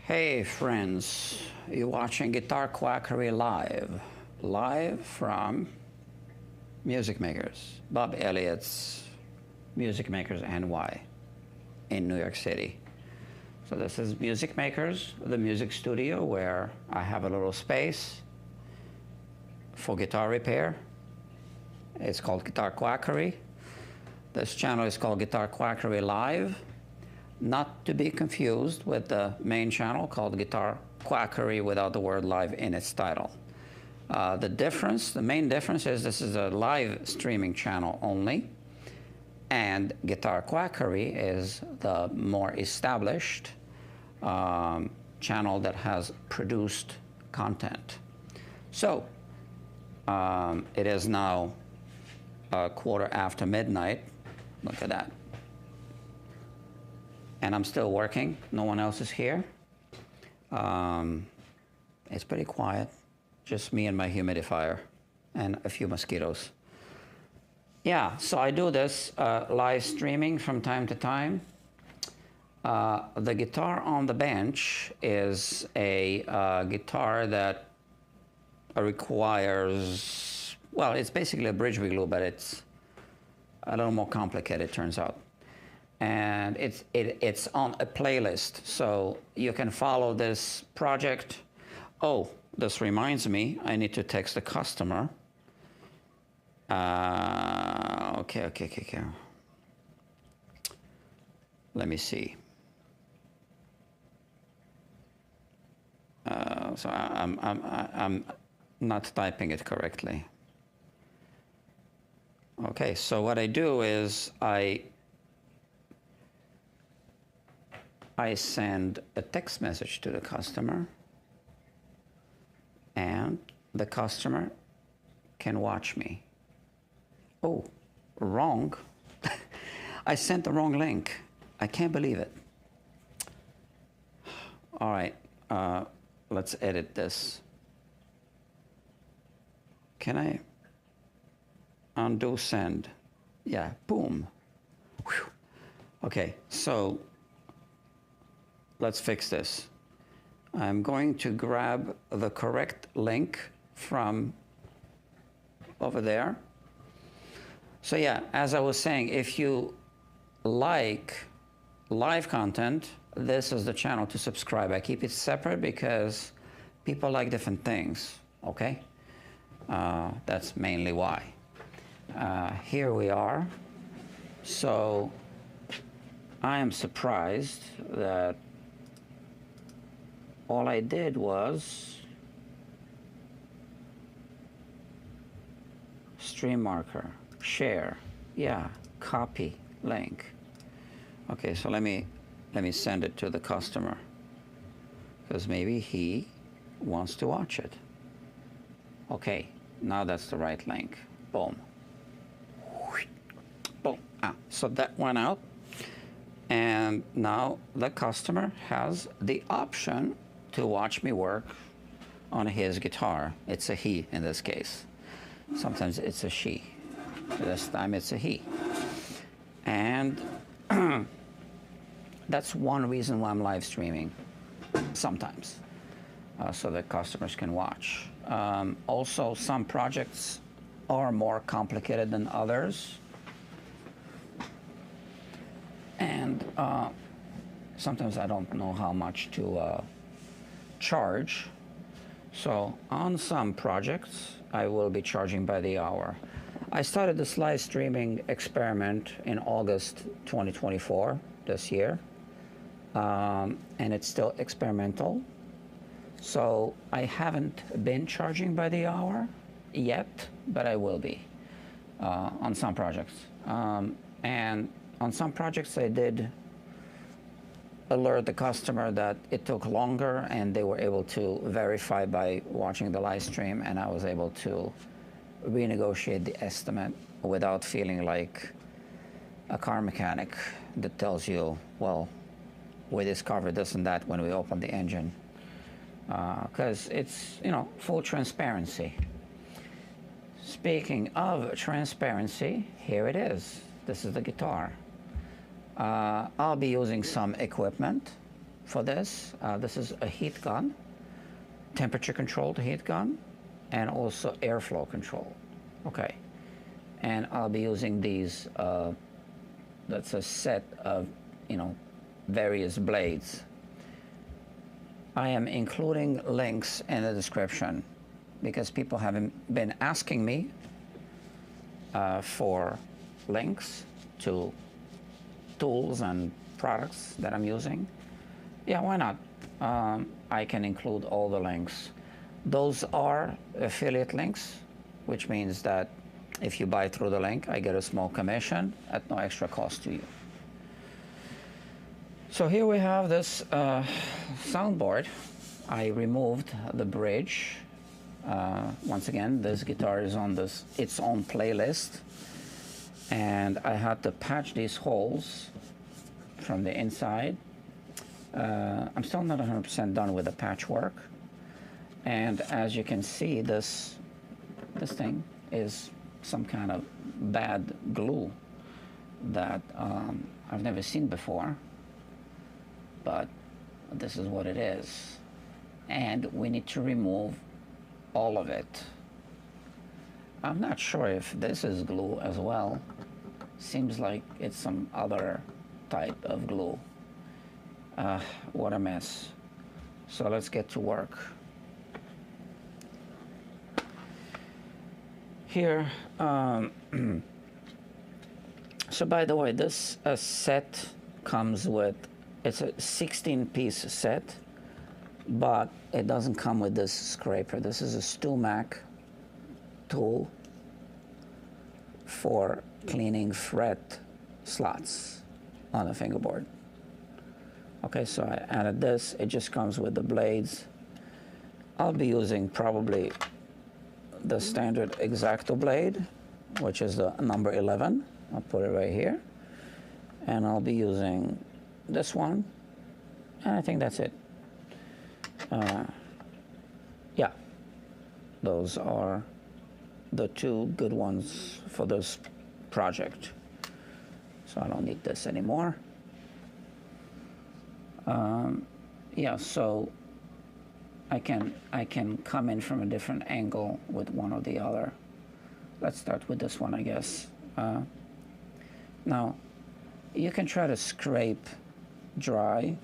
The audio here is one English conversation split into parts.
Hey friends, you're watching Guitar Quackery live from Music Makers, Bob Elliott's Music Makers NY in New York City. So this is Music Makers, the music studio where I have a little space for guitar repair. It's called Guitar Quackery. This channel is called Guitar Quackery Live, not to be confused with the main channel called Guitar Quackery without the word live in its title. The main difference is this is a live streaming channel only, and Guitar Quackery is the more established channel that has produced content. So it is now a quarter after midnight. Look at that. And I'm still working. No one else is here. It's pretty quiet. Just me and my humidifier and a few mosquitoes. Yeah, so I do this live streaming from time to time. The guitar on the bench is a guitar that requires, well, it's basically a bridge glue, but it's a little more complicated, it turns out. And it's on a playlist, so you can follow this project. Oh, this reminds me, I need to text the customer. Okay. Let me see. So I'm not typing it correctly. Okay, so what I do is I send a text message to the customer, and the customer can watch me. Oh, wrong. I sent the wrong link. I can't believe it. All right, let's edit this. Can I undo send? Yeah, boom. Whew. Okay, so let's fix this. I'm going to grab the correct link from over there. So yeah, as I was saying, if you like live content, this is the channel to subscribe. I keep it separate because people like different things, okay? That's mainly why. Here we are. So I am surprised that all I did was stream marker, share, yeah, copy, link. Okay, so let me send it to the customer because maybe he wants to watch it. Okay, now that's the right link. Boom. Boom. So that went out, and now the customer has the option to watch me work on his guitar. It's a he in this case. Sometimes it's a she. This time it's a he. And that's one reason why I'm live streaming sometimes, so that customers can watch. Also, some projects are more complicated than others. And sometimes I don't know how much to charge. So on some projects, I will be charging by the hour. I started this live streaming experiment in August 2024, this year, and it's still experimental. So I haven't been charging by the hour yet, but I will be on some projects. And on some projects I did alert the customer that it took longer, and they were able to verify by watching the live stream, and I was able to renegotiate the estimate without feeling like a car mechanic that tells you, well, we discovered this and that when we opened the engine. Because it's, you know, full transparency. Speaking of transparency, here it is. This is the guitar. I'll be using some equipment for this. This is a heat gun, temperature controlled heat gun, and also airflow control. Okay, and I'll be using these. That's a set of, various blades. I am including links in the description because people have been asking me for links to tools and products that I'm using. Yeah, why not? I can include all the links. Those are affiliate links, which means that if you buy through the link, I get a small commission at no extra cost to you. So here we have this soundboard. I removed the bridge. Once again, this guitar is on its own playlist, and I had to patch these holes from the inside. I'm still not 100% done with the patchwork, and as you can see, this thing is some kind of bad glue that I've never seen before, but this is what it is, and we need to remove all of it. I'm not sure if this is glue as well. Seems like it's some other type of glue. What a mess. So let's get to work. Here, so by the way, this set comes with, it's a 16-piece set, but it doesn't come with this scraper. This is a StewMac tool for cleaning fret slots on a fingerboard. Okay, so I added this. It just comes with the blades. I'll be using probably the standard X-Acto blade, which is the number 11. I'll put it right here. And I'll be using this one. And I think that's it. Yeah, those are the two good ones for this project. So I don't need this anymore. Yeah, so I can come in from a different angle with one or the other. Let's start with this one, I guess. Now, you can try to scrape dry,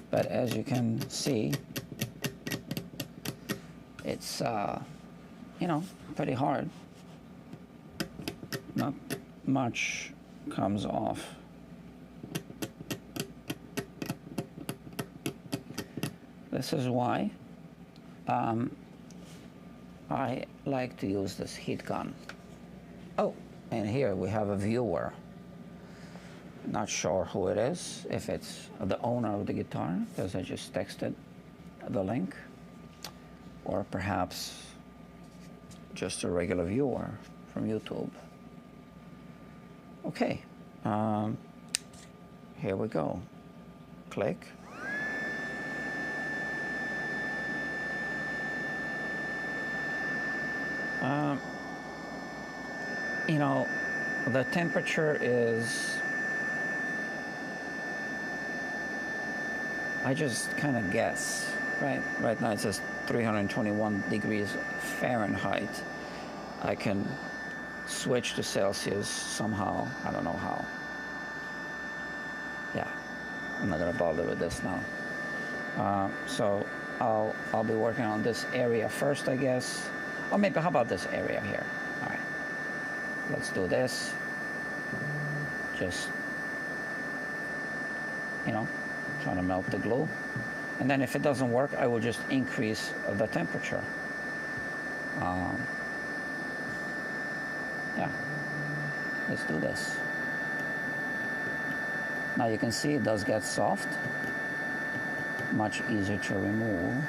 but as you can see, it's pretty hard. Not much comes off. This is why I like to use this heat gun. Oh, and here we have a viewer. Not sure who it is, if it's the owner of the guitar, because I just texted the link, or perhaps just a regular viewer from YouTube. Okay, here we go. Click. The temperature is, I just kind of guess, right? Right now it says 321 degrees Fahrenheit. I can switch to Celsius somehow. I don't know how. Yeah, I'm not gonna bother with this now. So I'll be working on this area first, I guess. Or maybe, how about this area here? All right, let's do this. Just, trying to melt the glue. And then if it doesn't work, I will just increase the temperature. Yeah, let's do this. Now you can see it does get soft. Much easier to remove.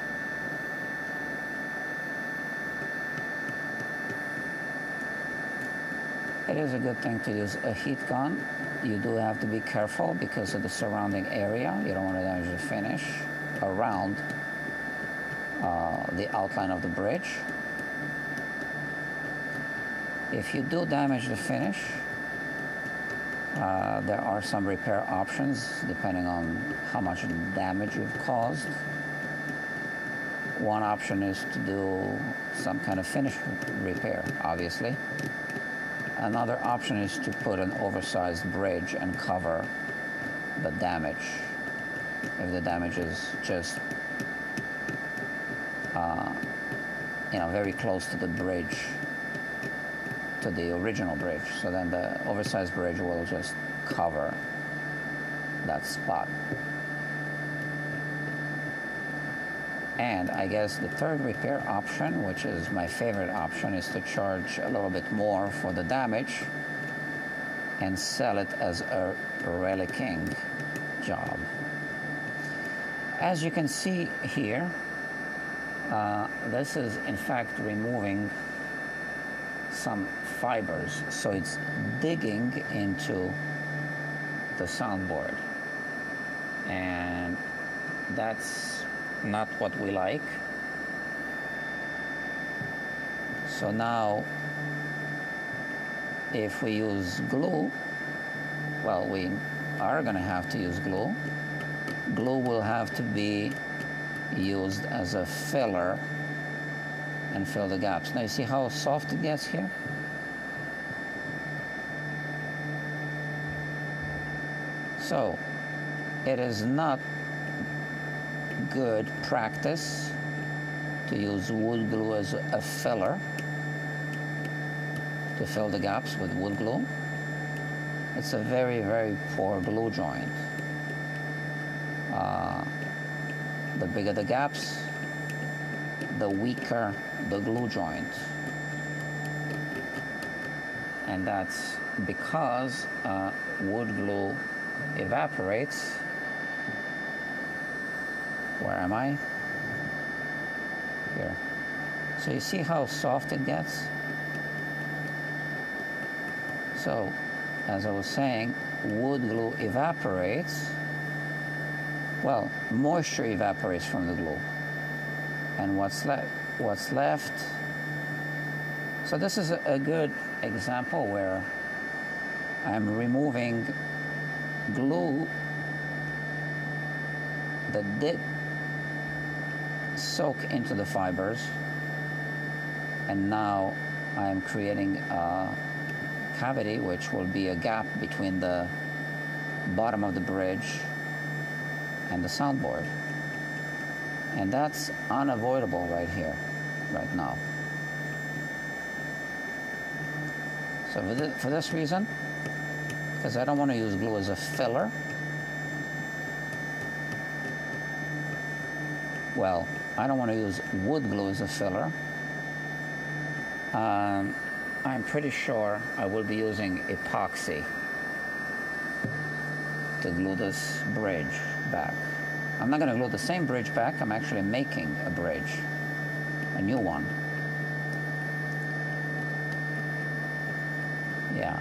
It is a good thing to use a heat gun. You do have to be careful because of the surrounding area. You don't want to damage the finish around the outline of the bridge. If you do damage the finish, There are some repair options depending on how much damage you've caused. One option is to do some kind of finish repair, obviously. Another option is to put an oversized bridge and cover the damage. If the damage is just, very close to the bridge, to the original bridge. So then the oversized bridge will just cover that spot. And I guess the third repair option, which is my favorite option, is to charge a little bit more for the damage and sell it as a relicking job. As you can see here, this is in fact removing some fibers, so it's digging into the soundboard, and that's not what we like. So now if we use glue, well, we are going to have to use glue. Glue will have to be used as a filler and fill the gaps. Now you see how soft it gets here? So it is not good practice to use wood glue as a filler to fill the gaps with wood glue. It's a very, very poor glue joint. The bigger the gaps, the weaker the glue joint. And that's because wood glue evaporates. Where am I? Here. So you see how soft it gets? So, as I was saying, wood glue evaporates. Well, moisture evaporates from the glue. And what's left? So this is a good example where I'm removing glue that did soak into the fibers, and now I'm creating a cavity which will be a gap between the bottom of the bridge and the soundboard, and that's unavoidable right here, right now. So for this reason, because I don't want to use glue as a filler, well, I don't want to use wood glue as a filler. I'm pretty sure I will be using epoxy to glue this bridge back. I'm not going to glue the same bridge back. I'm actually making a bridge, a new one. Yeah.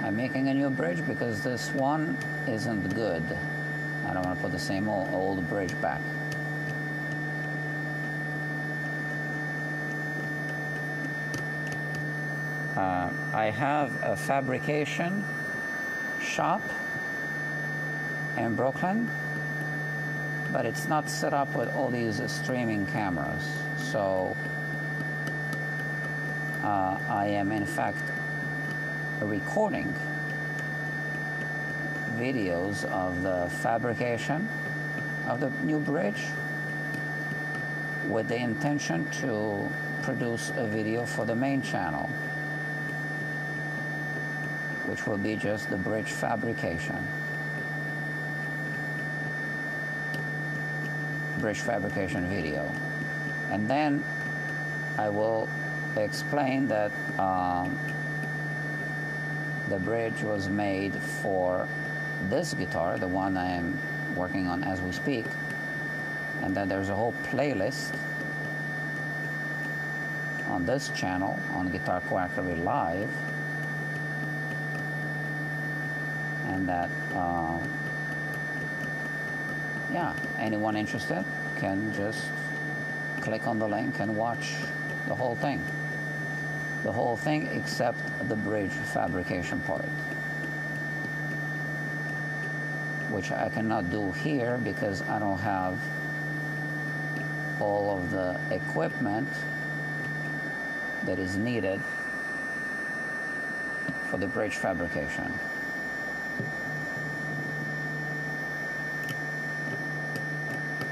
I'm making a new bridge because this one isn't good. I don't want to put the same old bridge back. I have a fabrication shop in Brooklyn, but it's not set up with all these streaming cameras. So I am in fact recording videos of the fabrication of the new bridge with the intention to produce a video for the main channel, which will be just the bridge fabrication. Bridge fabrication video. And then I will explain that the bridge was made for this guitar, the one I am working on as we speak, and then there's a whole playlist on this channel, on Guitar Quackery Live, and that, yeah, anyone interested can just click on the link and watch the whole thing. the whole thing except the bridge fabrication part, which I cannot do here because I don't have all of the equipment that is needed for the bridge fabrication.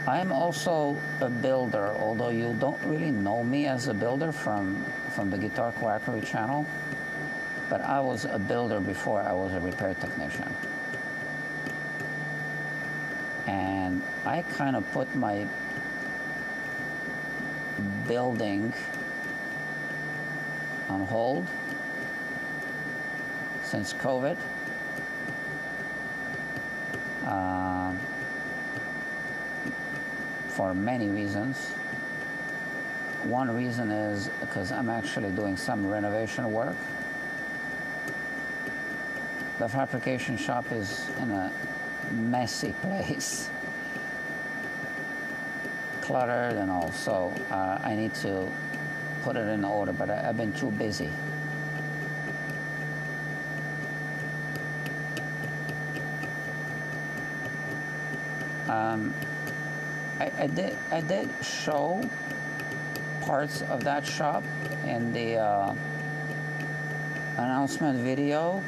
I'm also a builder, although you don't really know me as a builder from the Guitar Quackery channel, but I was a builder before I was a repair technician. And I kind of put my building on hold since COVID. For many reasons. One reason is because I'm actually doing some renovation work. The fabrication shop is in a messy place, cluttered and all, so I need to put it in order, but I've been too busy. I did show parts of that shop in the announcement video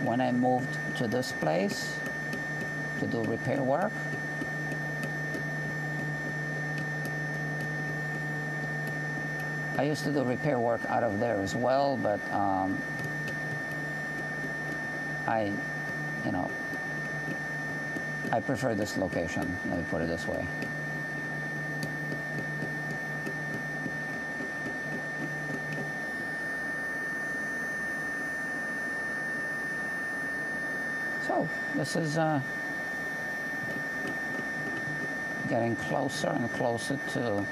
when I moved to this place to do repair work. I used to do repair work out of there as well, but I prefer this location, let me put it this way. So this is getting closer and closer to,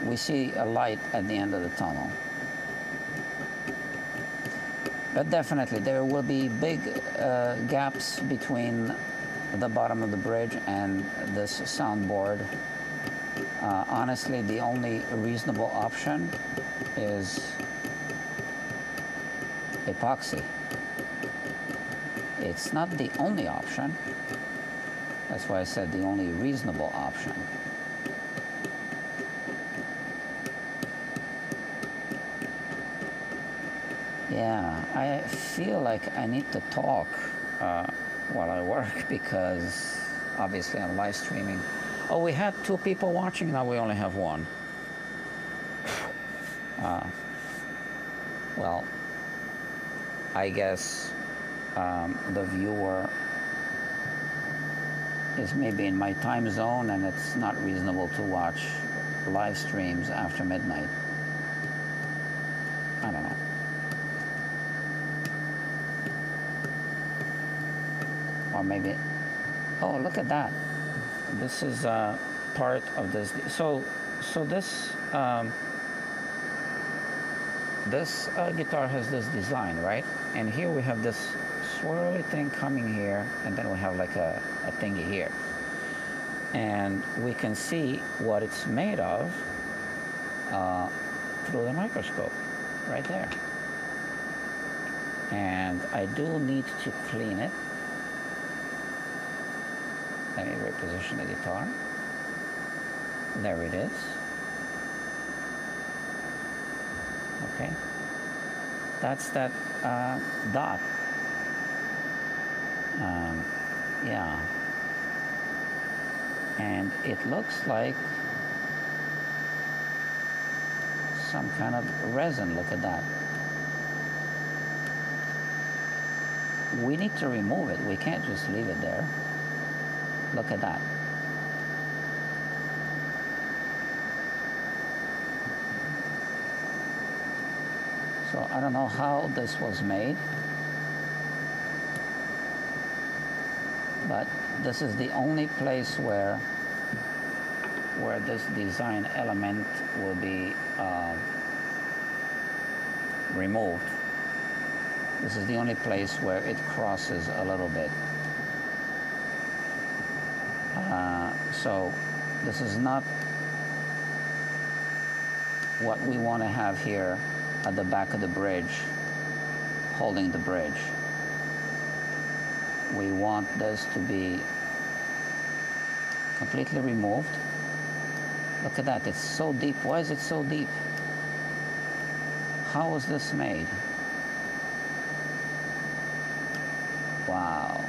we see a light at the end of the tunnel. But definitely there will be big gaps between the bottom of the bridge and this soundboard. Honestly, the only reasonable option is epoxy. It's not the only option. That's why I said the only reasonable option. Yeah, I feel like I need to talk while I work because obviously I'm live streaming. Oh, we had 2 people watching, now we only have 1. Well, I guess the viewer is maybe in my time zone and it's not reasonable to watch live streams after midnight. I don't know. Or maybe, oh, look at that. This is part of this. So this this guitar has this design, right? And here we have this swirly thing coming here, and then we have like a thingy here. And we can see what it's made of through the microscope, right there. And I do need to clean it. Let me reposition the guitar. There it is. Okay. That's that dot. Yeah. And it looks like some kind of resin. Look at that. We need to remove it. We can't just leave it there. Look at that. So I don't know how this was made, but this is the only place where this design element will be removed. This is the only place where it crosses a little bit. So this is not what we want to have here at the back of the bridge, holding the bridge. We want this to be completely removed. Look at that, it's so deep. Why is it so deep? How was this made? Wow.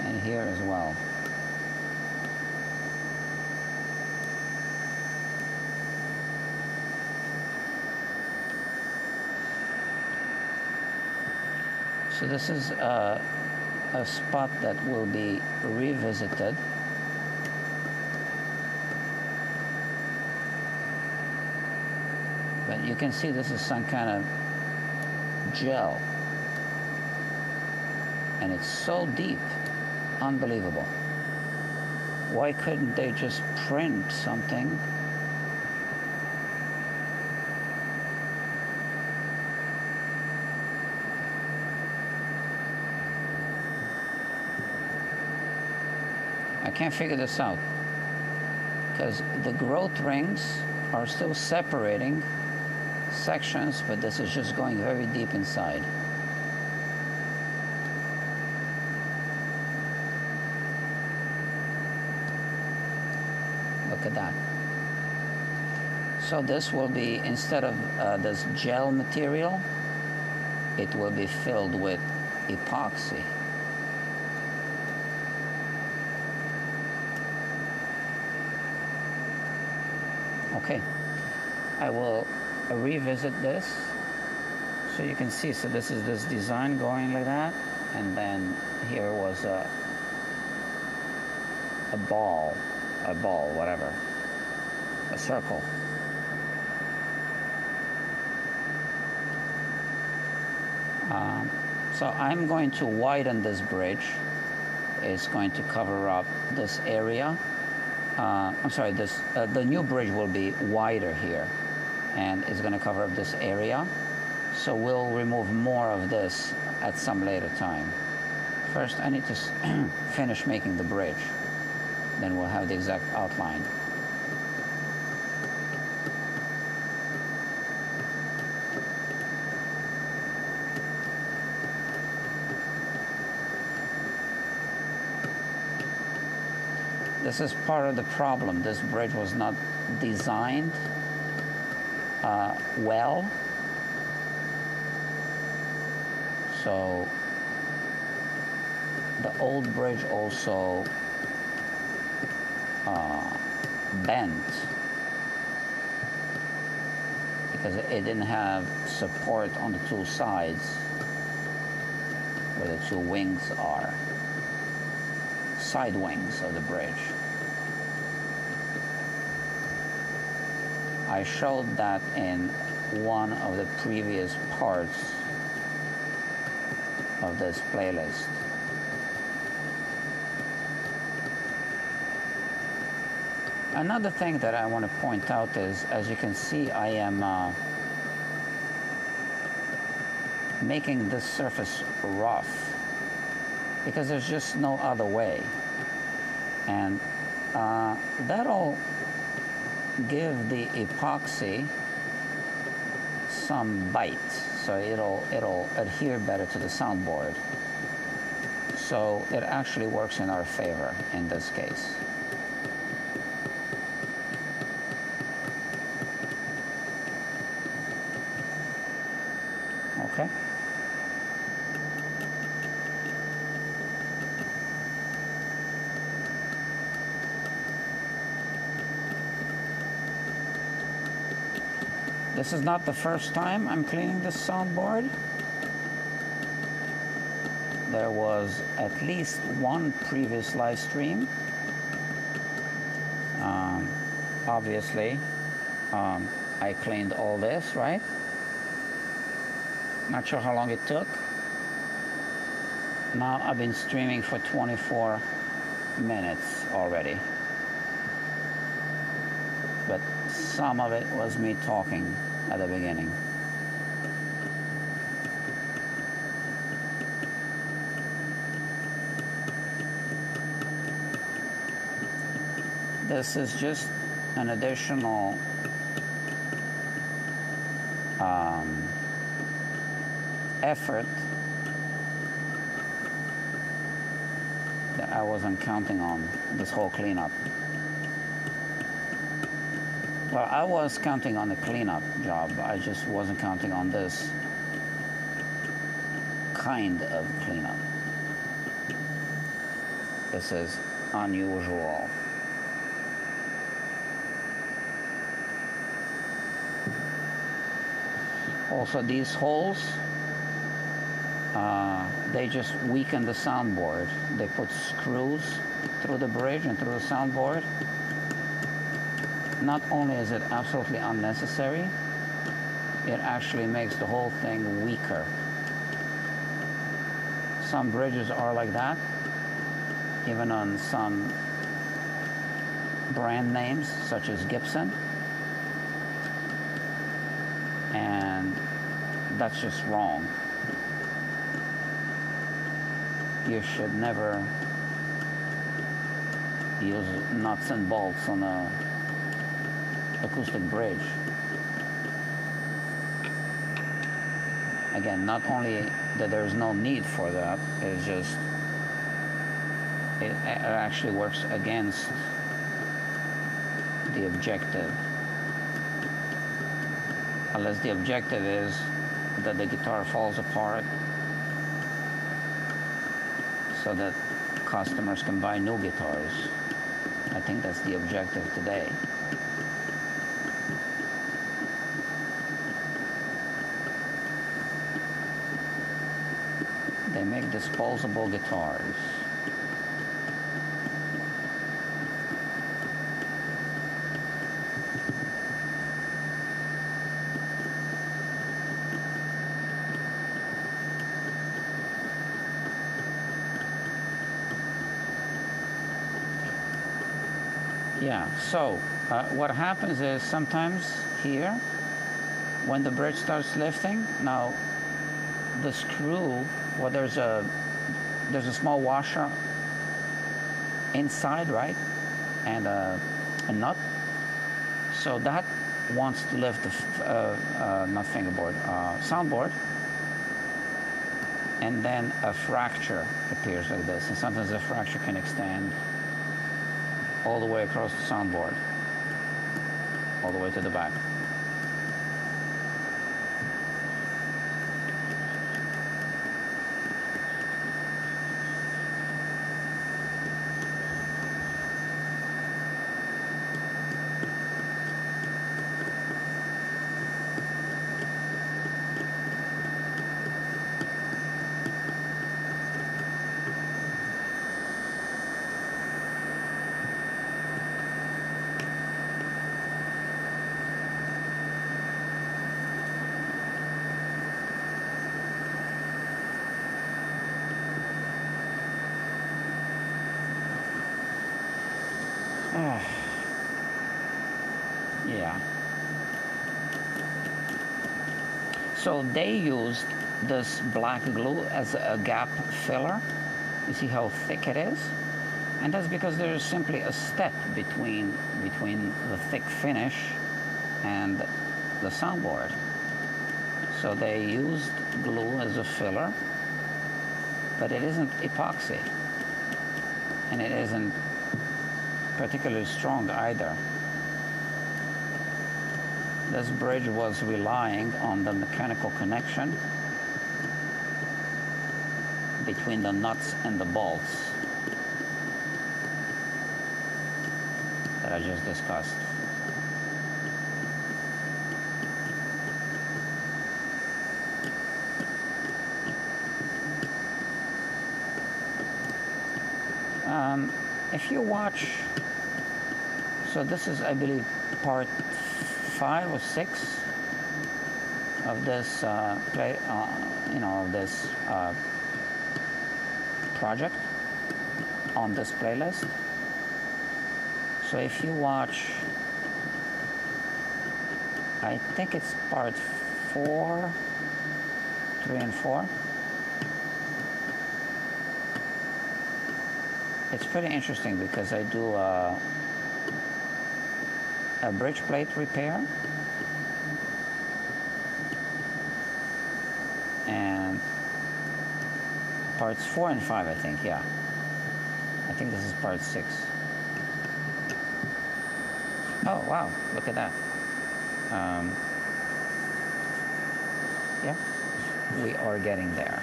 And here as well. So this is a spot that will be revisited. But you can see this is some kind of gel. And it's so deep, unbelievable. Why couldn't they just print something? I can't figure this out because the growth rings are still separating sections, but this is just going very deep inside. Look at that. So this will be, instead of this gel material, it will be filled with epoxy. Okay, I will revisit this so you can see. So this is this design going like that, and then here was a ball, whatever, a circle. So I'm going to widen this bridge. It's going to cover up this area. I'm sorry, the new bridge will be wider here, and it's going to cover up this area. So we'll remove more of this at some later time. First, I need to finish making the bridge. Then we'll have the exact outline. This is part of the problem. This bridge was not designed well. So the old bridge also bent because it didn't have support on the two sides where the two wings are. Side wings of the bridge. I showed that in one of the previous parts of this playlist. Another thing that I want to point out is, as you can see, I am making this surface rough because there's just no other way. And that'll give the epoxy some bite, so it'll adhere better to the soundboard. So it actually works in our favor in this case. Okay. This is not the first time I'm cleaning this soundboard. There was at least one previous live stream. Obviously, I cleaned all this, right? Not sure how long it took. Now I've been streaming for 24 minutes already. But some of it was me talking at the beginning. This is just an additional effort that I wasn't counting on, this whole cleanup. Well, I was counting on the cleanup job. I just wasn't counting on this kind of cleanup. This is unusual. Also, these holes, they just weaken the soundboard. They put screws through the bridge and through the soundboard. Not only is it absolutely unnecessary, it actually makes the whole thing weaker. Some bridges are like that, even on some brand names such as Gibson. And that's just wrong. You should never use nuts and bolts on a acoustic bridge. Again, not only that there's no need for that, it's just it actually works against the objective. Unless the objective is that the guitar falls apart so that customers can buy new guitars. I think that's the objective today. They make disposable guitars. Yeah, so what happens is sometimes here, when the bridge starts lifting, now the screw, well, there's a small washer inside, right, and a nut. So that wants to lift the not fingerboard, soundboard, and then a fracture appears like this, and sometimes the fracture can extend all the way across the soundboard, all the way to the back. Yeah. So they used this black glue as a gap filler. You see how thick it is? And that's because there's simply a step between the thick finish and the soundboard. So they used glue as a filler, but it isn't epoxy. And it isn't particularly strong either. This bridge was relying on the mechanical connection between the nuts and the bolts that I just discussed. If you watch, so this is, I believe, part 5 or 6 of this this project on this playlist. So if you watch, I think it's part 4, 3 and 4. It's pretty interesting because I do a bridge plate repair, and parts 4 and 5, I think, yeah. I think this is part 6. Oh, wow, look at that. Yeah, we are getting there.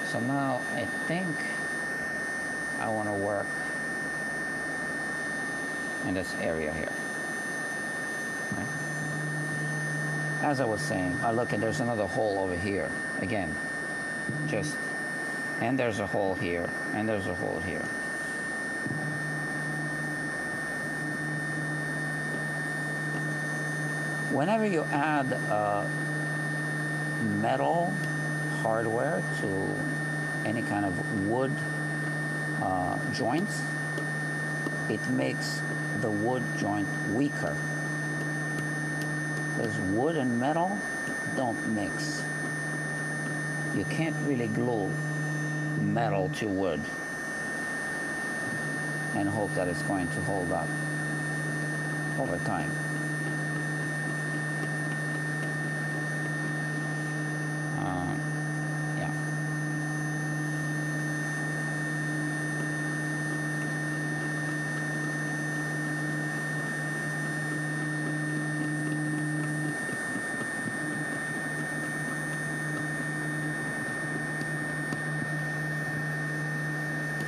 So now I think I want to work in this area here. Right? As I was saying, look, and there's another hole over here. Again, just, and there's a hole here, and there's a hole here. Whenever you add metal hardware to any kind of wood joints, it makes the wood joint weaker, because wood and metal don't mix. You can't really glue metal to wood and hope that it's going to hold up over time. Yeah.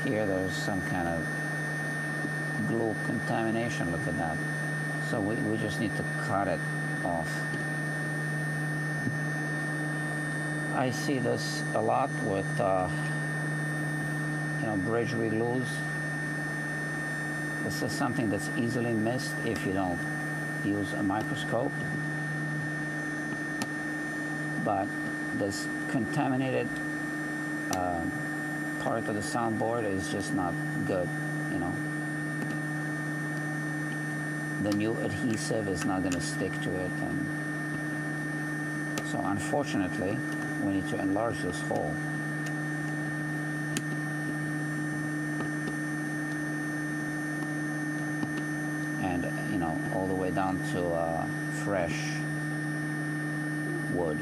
Here there's some kind of glue contamination, look at that. So we just need to cut it off. I see this a lot with bridge reglues. This is something that's easily missed if you don't use a microscope. But this contaminated part of the soundboard is just not good, you know. The new adhesive is not going to stick to it, and so unfortunately we need to enlarge this hole. And all the way down to fresh wood.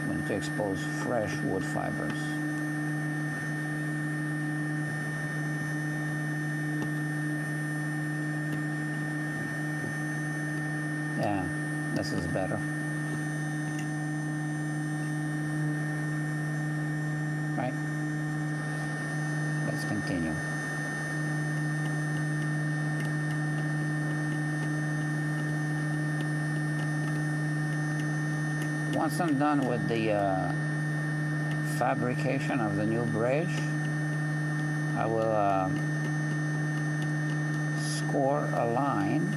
We need to expose fresh wood fibers. Yeah, this is better. Right? Let's continue. Once I'm done with the fabrication of the new bridge, I will score a line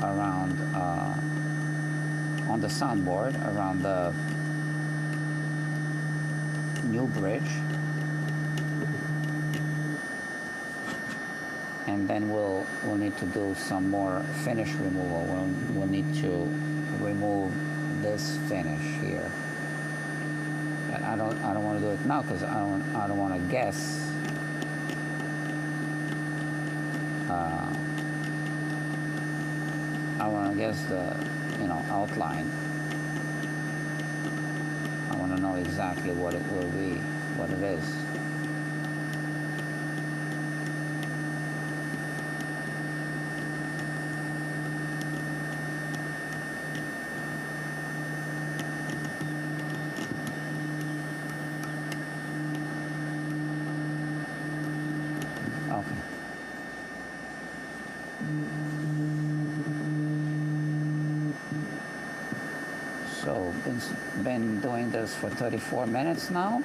around on the soundboard around the new bridge, and then we'll need to do some more finish removal. We'll need to remove this finish here, but I don't want to do it now because I don't want to guess. I want to guess the outline. I want to know exactly what it will be, what it is. Okay. So, been doing this for 34 minutes now.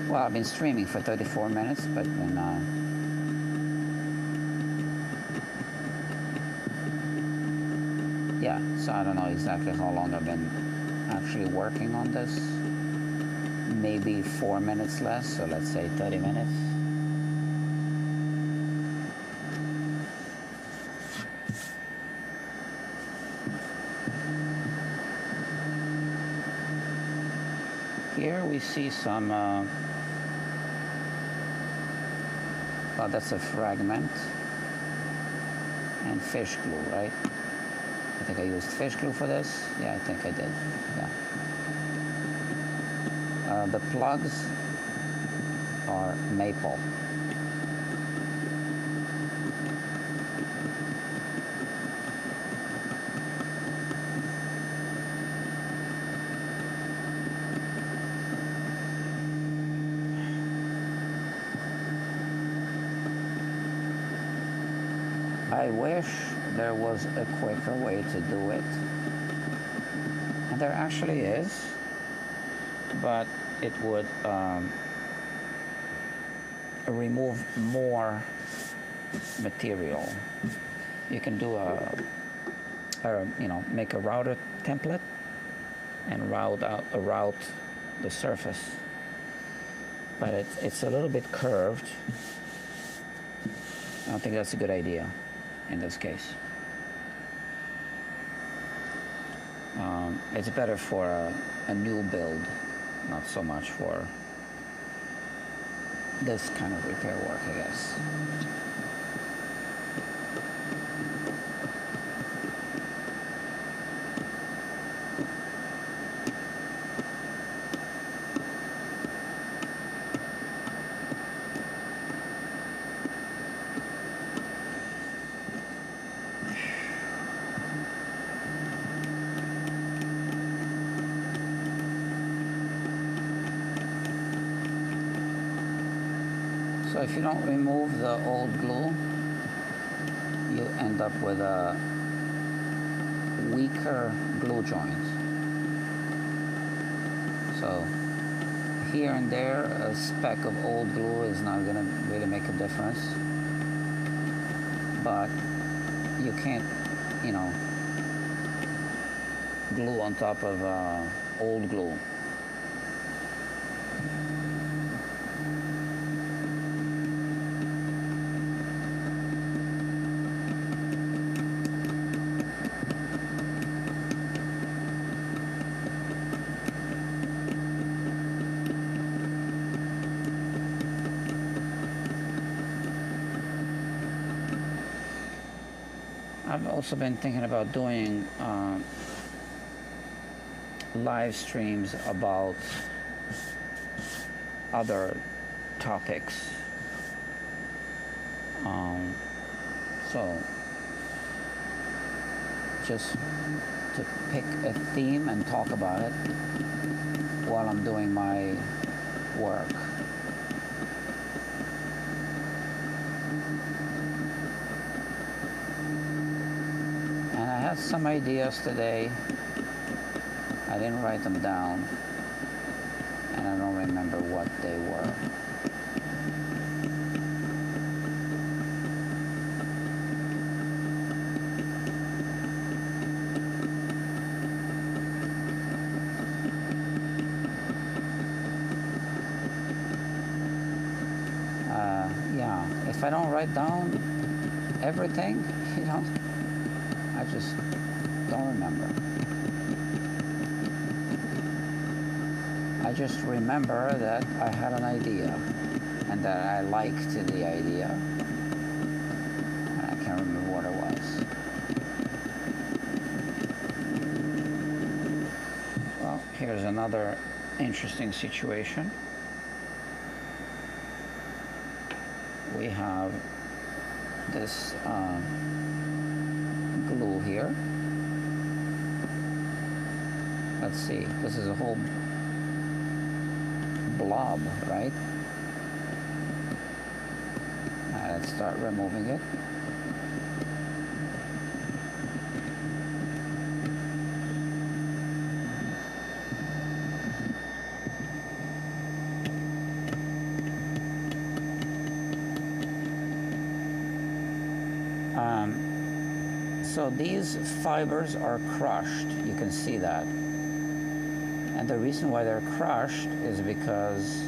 Well, I've been streaming for 34 minutes, but yeah, so I don't know exactly how long I've been actually working on this. Maybe 4 minutes less, so let's say 30 minutes. Here we see some, well, that's a fragment. And some fish glue, right? I think I used fish glue for this. Yeah, I think I did. Yeah. The plugs are maple. I wish there was a quicker way to do it, and there actually is, but it would remove more material. You can do make a router template and route the surface, but it's a little bit curved. I don't think that's a good idea in this case. It's better for a new build, not so much for this kind of repair work, I guess. So if you don't remove the old glue, you end up with a weaker glue joint. So here and there, a speck of old glue is not going to really make a difference. But you can't, glue on top of old glue. I've also been thinking about doing live streams about other topics. So just to pick a theme and talk about it while I'm doing my work. And I had some ideas today. I didn't write them down, and I don't remember what they were. Yeah, if I don't write down everything, I just don't remember. I just remember that I had an idea and that I liked the idea. And I can't remember what it was. Well, here's another interesting situation. We have this glue here. Let's see, this is a whole blob, right? Let's start removing it. So these fibers are crushed, you can see that. And the reason why they're crushed is because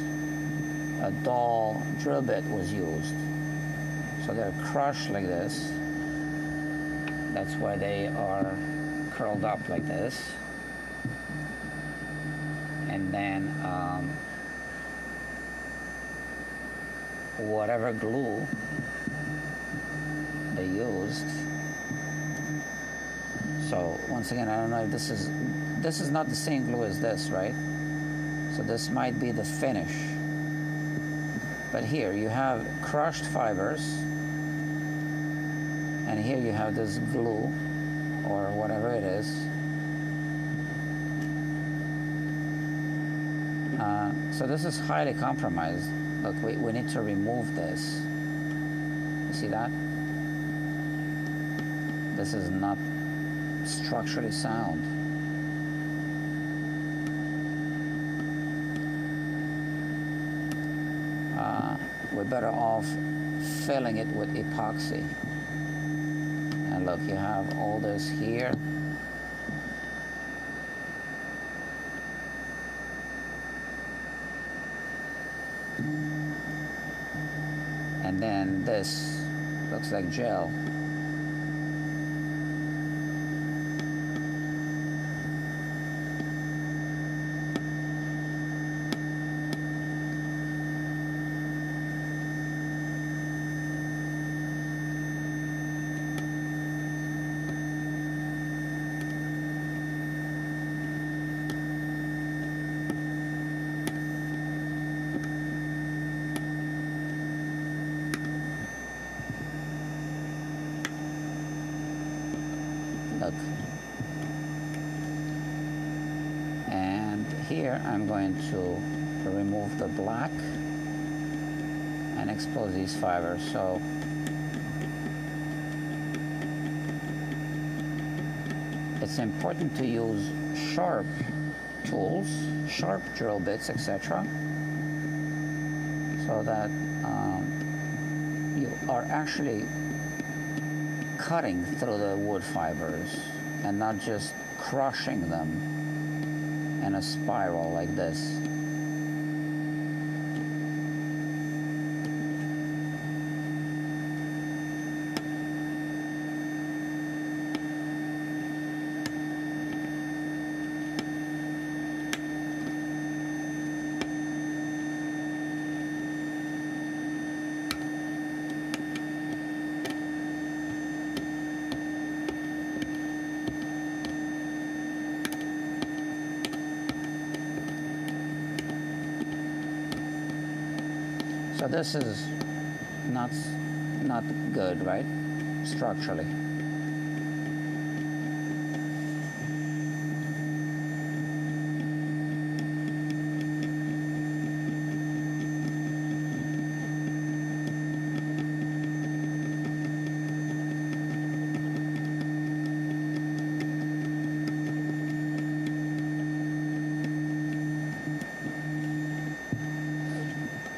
a dull drill bit was used. So they're crushed like this. That's why they are curled up like this. And then whatever glue they used So once again, I don't know if this is not the same glue as this, right? So this might be the finish. But here you have crushed fibers, and here you have this glue, or whatever it is. So this is highly compromised. Look, we need to remove this. You see that? This is not structurally sound. We're better off filling it with epoxy. And look, you have all this here. And then this looks like gel. Look. And here I'm going to remove the black and expose these fibers. So it's important to use sharp tools, sharp drill bits, etc., so that you are actually cutting through the wood fibers and not just crushing them in a spiral like this. So this is not good, right? Structurally.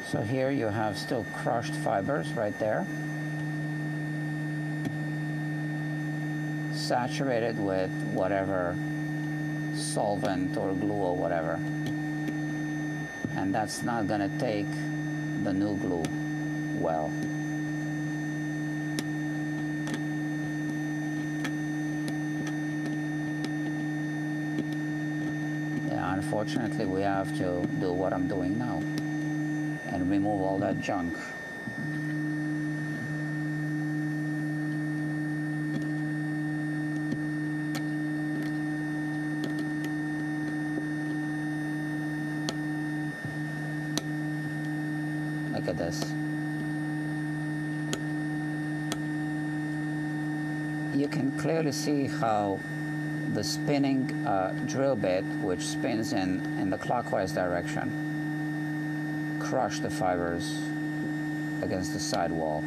So here you have still crushed fibers right there, saturated with whatever solvent or glue or whatever, and that's not going to take the new glue well. Yeah, unfortunately we have to do what I'm doing now and remove all that junk. Look at this. You can clearly see how the spinning drill bit, which spins in the clockwise direction, crush the fibers against the side wall.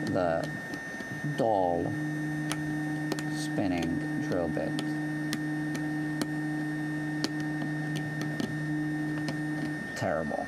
The dull spinning drill bit. Terrible.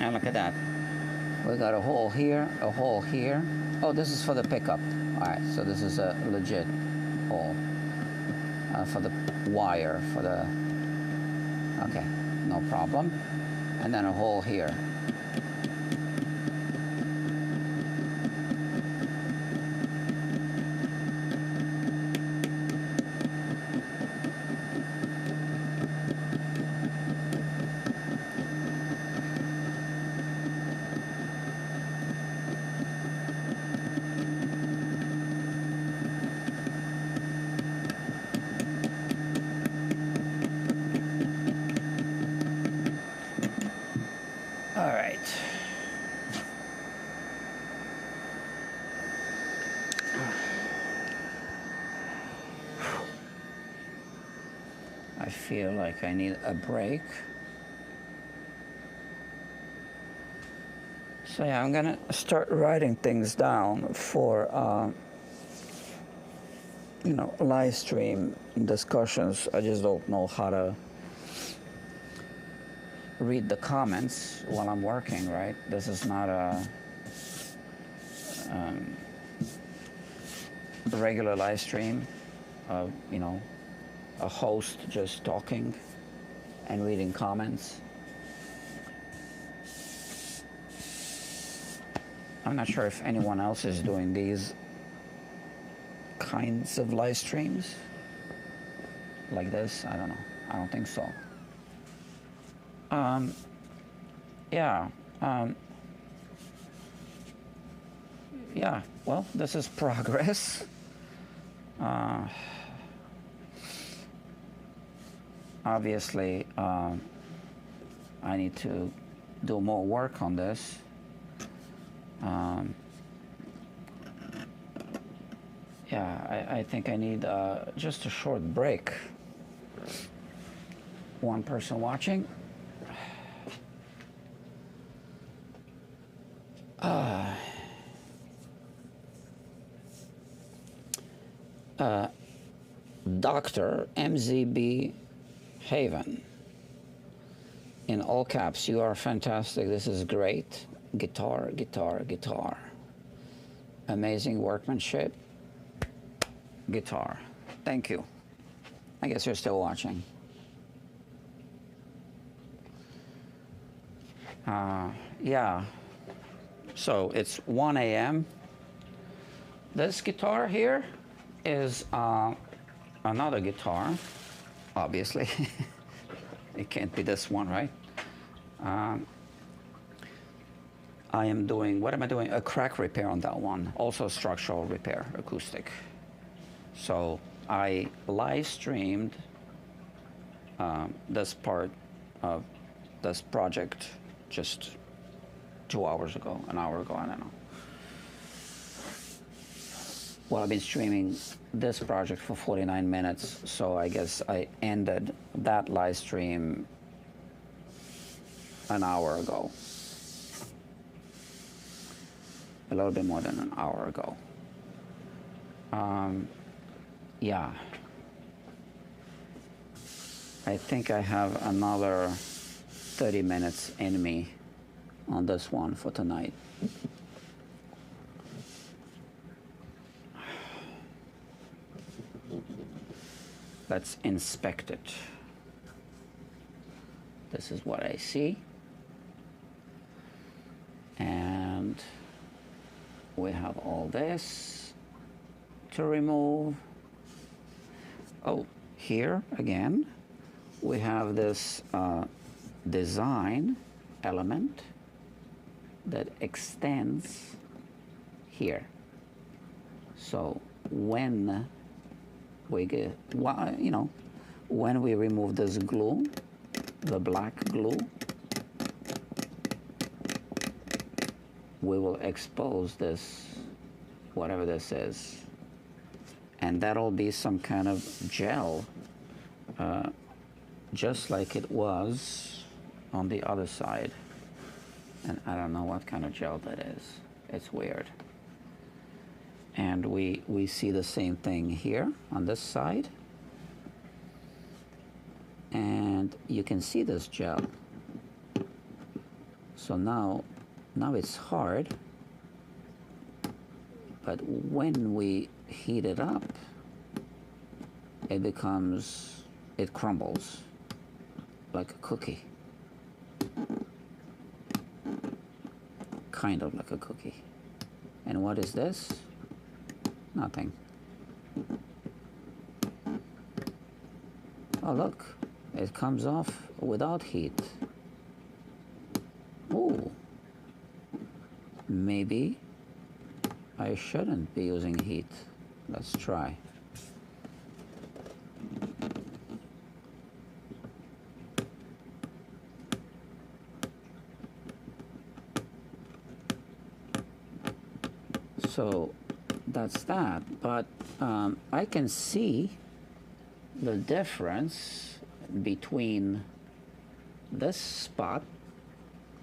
And look at that. We got a hole here, a hole here. Oh, this is for the pickup. All right, so this is a legit hole for the wire, for the, okay, no problem. And then a hole here. All right. I feel like I need a break. So yeah, I'm gonna start writing things down for you know, live stream discussions. I just don't know how to read the comments while I'm working, right? This is not a regular live stream of, you know, a host just talking and reading comments. I'm not sure if anyone else is doing these kinds of live streams like this. I don't know. I don't think so. Yeah. Yeah, well, this is progress. Obviously, I need to do more work on this. Yeah, I think I need just a short break. One person watching. Dr. MZB Haven. In all caps, you are fantastic. This is great. Guitar, guitar, guitar. Amazing workmanship. Guitar. Thank you. I guess you're still watching. Yeah. So it's 1 a.m. This guitar here is another guitar, obviously. It can't be this one, right? I am doing, what am I doing? A crack repair on that one. Also structural repair, acoustic. So I live streamed this part of this project just 2 hours ago, an hour ago, I don't know. Well, I've been streaming this project for 49 minutes, so I guess I ended that live stream an hour ago. A little bit more than an hour ago. Yeah. I think I have another 30 minutes in me on this one for tonight. Let's inspect it. This is what I see. And we have all this to remove. Oh, here again, we have this design element that extends here. So when we get, well, you know, when we remove this glue, the black glue, we will expose this, whatever this is, and that'll be some kind of gel, just like it was on the other side. And I don't know what kind of gel that is. It's weird. And we see the same thing here on this side. And you can see this gel. So now it's hard, but when we heat it up, it crumbles like a cookie. Kind of like a cookie. And what is this? Nothing. Oh, look, it comes off without heat. Ooh, maybe I shouldn't be using heat. Let's try. So that's that, but I can see the difference between this spot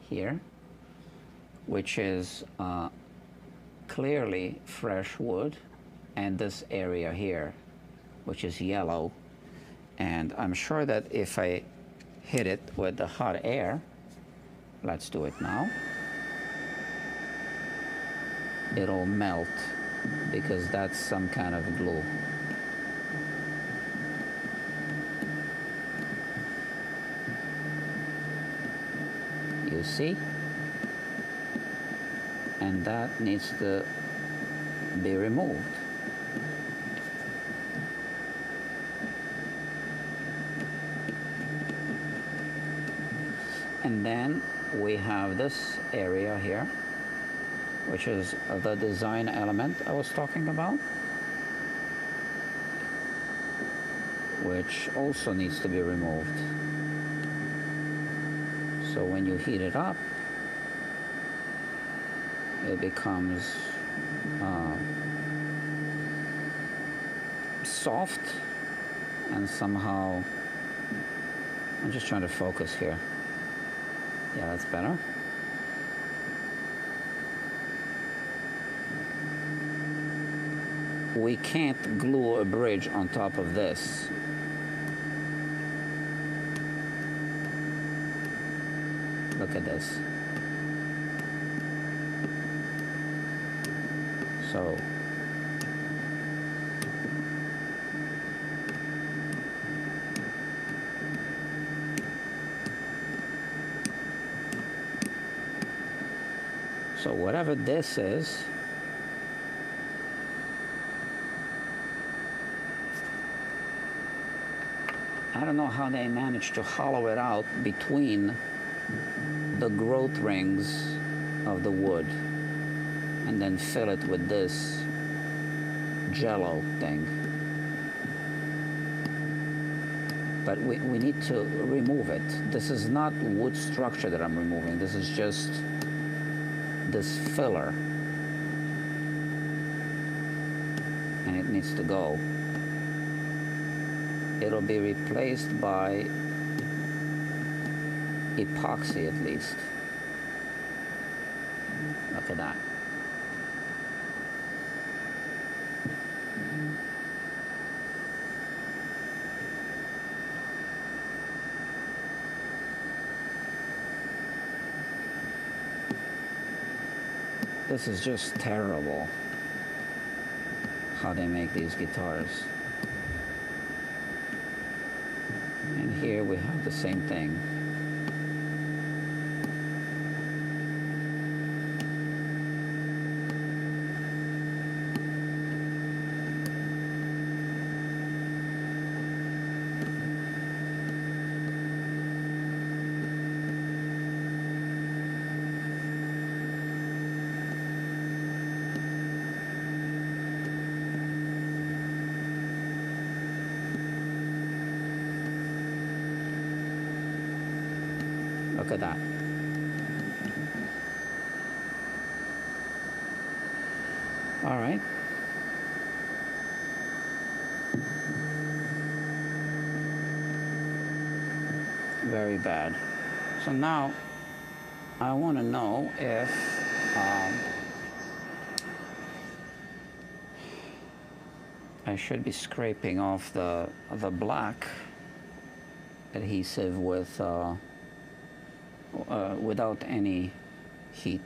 here, which is clearly fresh wood, and this area here, which is yellow. And I'm sure that if I hit it with the hot air, let's do it now, it'll melt because that's some kind of glue. You see? And that needs to be removed. And then we have this area here, which is the design element I was talking about, which also needs to be removed. So when you heat it up, it becomes soft, and somehow, I'm just trying to focus here. Yeah, that's better. We can't glue a bridge on top of this. Look at this. So whatever this is, I don't know how they managed to hollow it out between the growth rings of the wood and then fill it with this jello thing. But we need to remove it. This is not wood structure that I'm removing. This is just this filler. And it needs to go. It'll be replaced by epoxy at least. Look at that. This is just terrible how they make these guitars. And here we have the same thing. Look at that. All right. Very bad. So now I want to know if I should be scraping off the black adhesive with without any heat.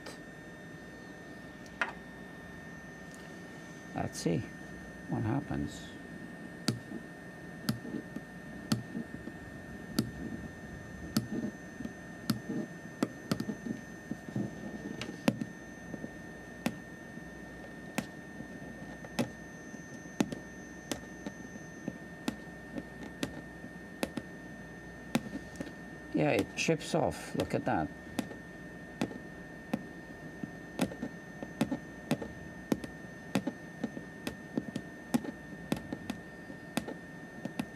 Let's see what happens. Yeah, it chips off. Look at that.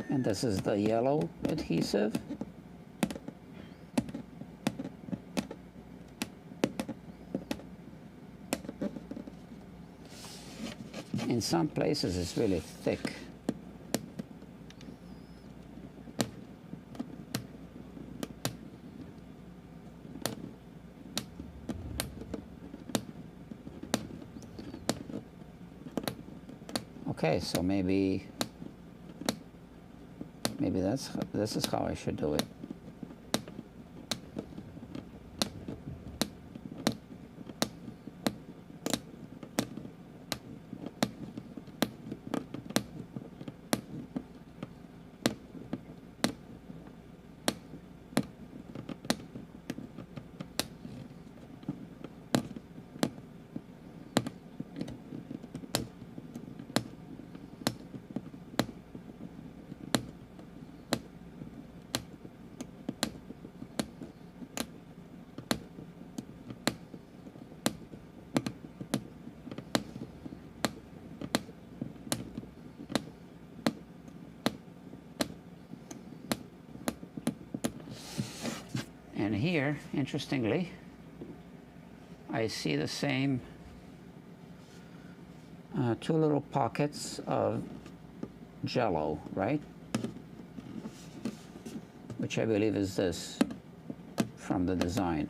And this is the yellow adhesive. In some places it's really thick. Okay, so maybe this is how I should do it. And here, interestingly, I see the same two little pockets of jello, right? Which I believe is this from the design.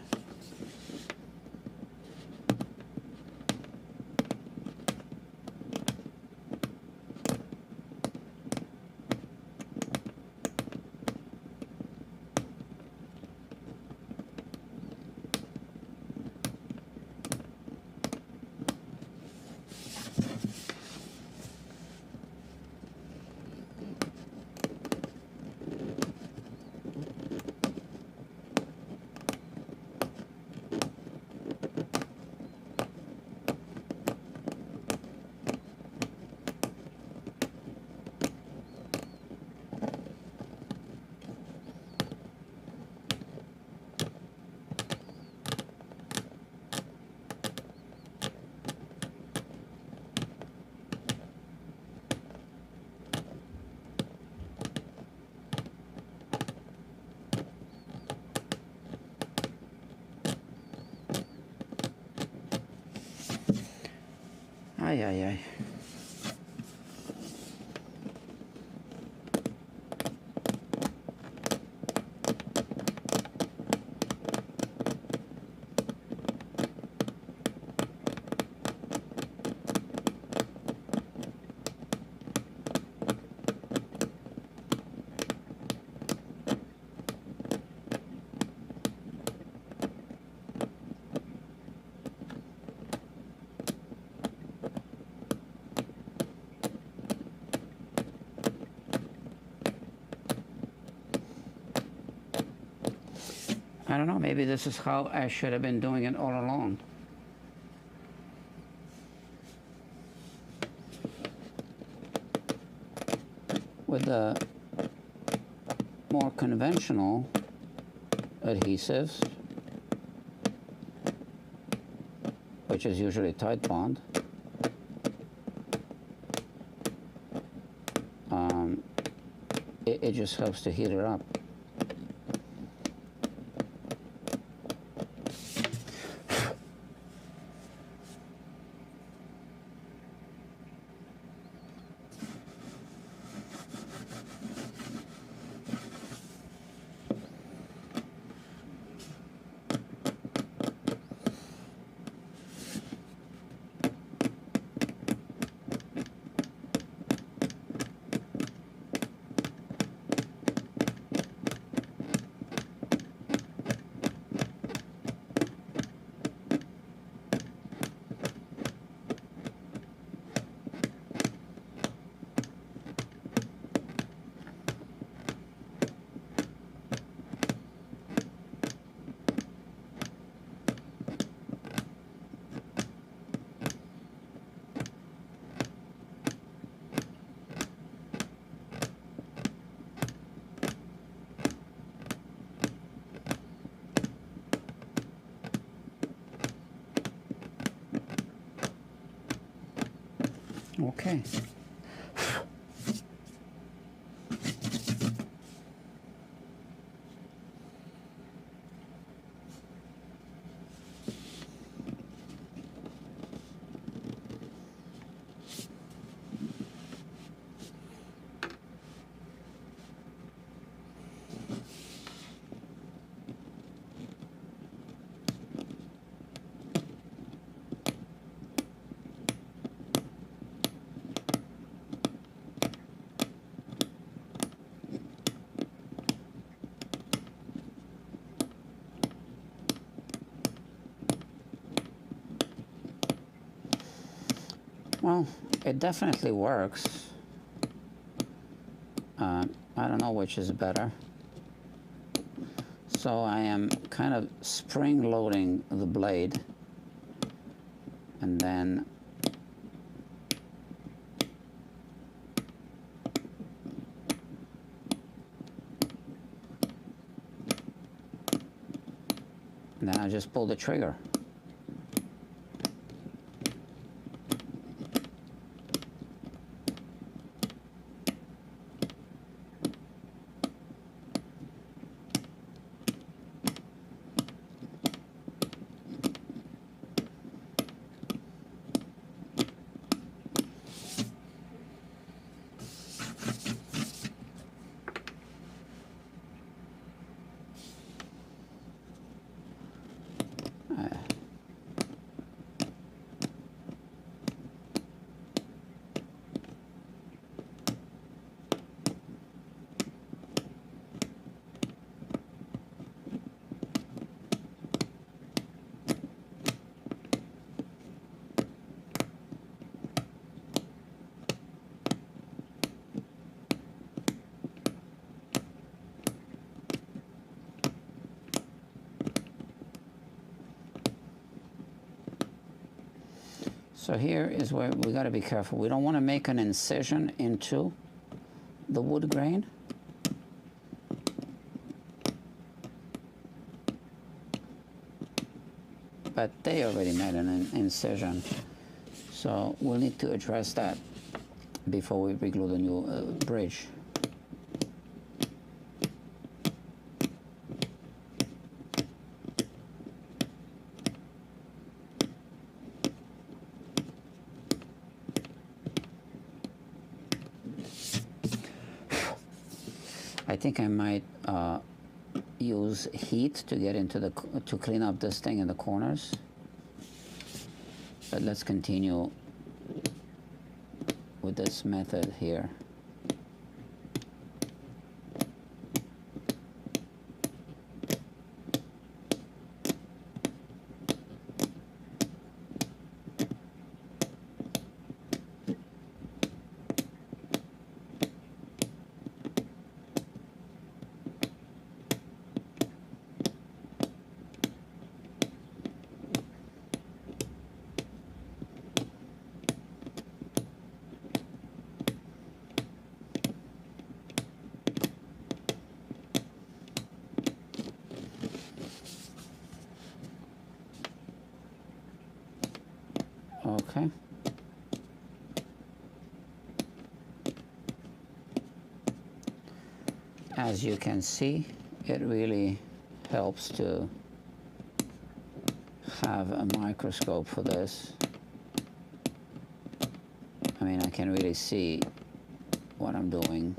Ay, ay, ay. I don't know, maybe this is how I should have been doing it all along. With the more conventional adhesives, which is usually tight bond, it just helps to heat it up. Okay. Well, it definitely works. I don't know which is better. So I am kind of spring loading the blade, and then I just pull the trigger. So here is where we got to be careful. We don't want to make an incision into the wood grain. But they already made an incision. So we'll need to address that before we reglue the new bridge. I think I might use heat to get into the to clean up this thing in the corners. But let's continue with this method here. Okay. As you can see, it really helps to have a microscope for this. I mean, I can really see what I'm doing.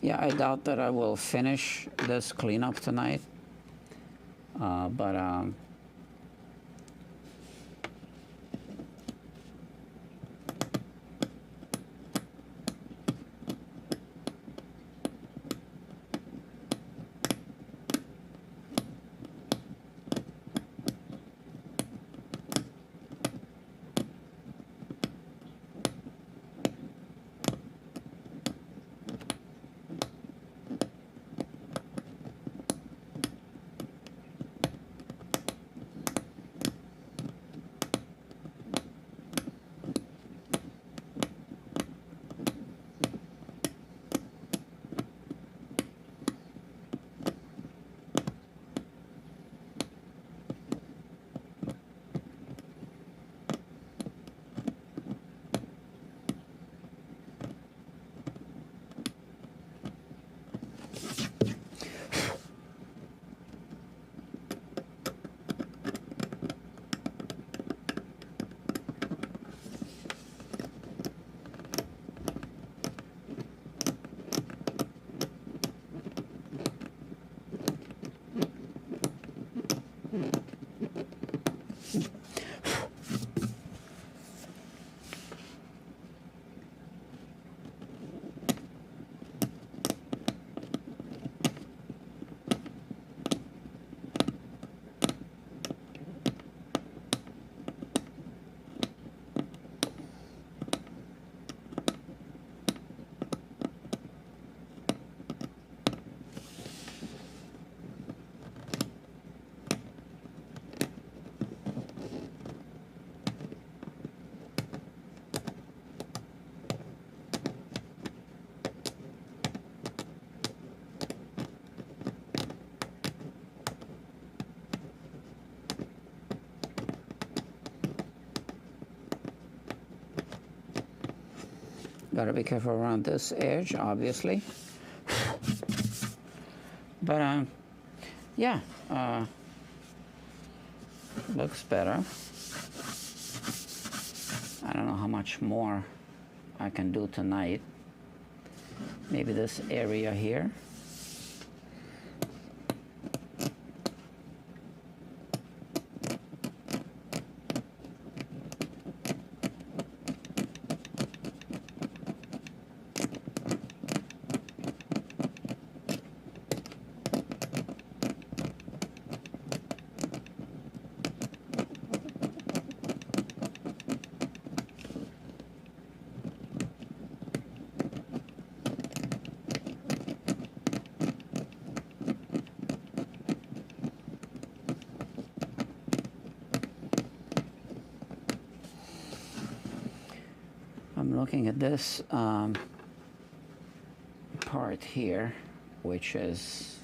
Yeah, I doubt that I will finish this cleanup tonight, but gotta be careful around this edge, obviously. But yeah, looks better. I don't know how much more I can do tonight. Maybe this area here. I'm looking at this part here, which is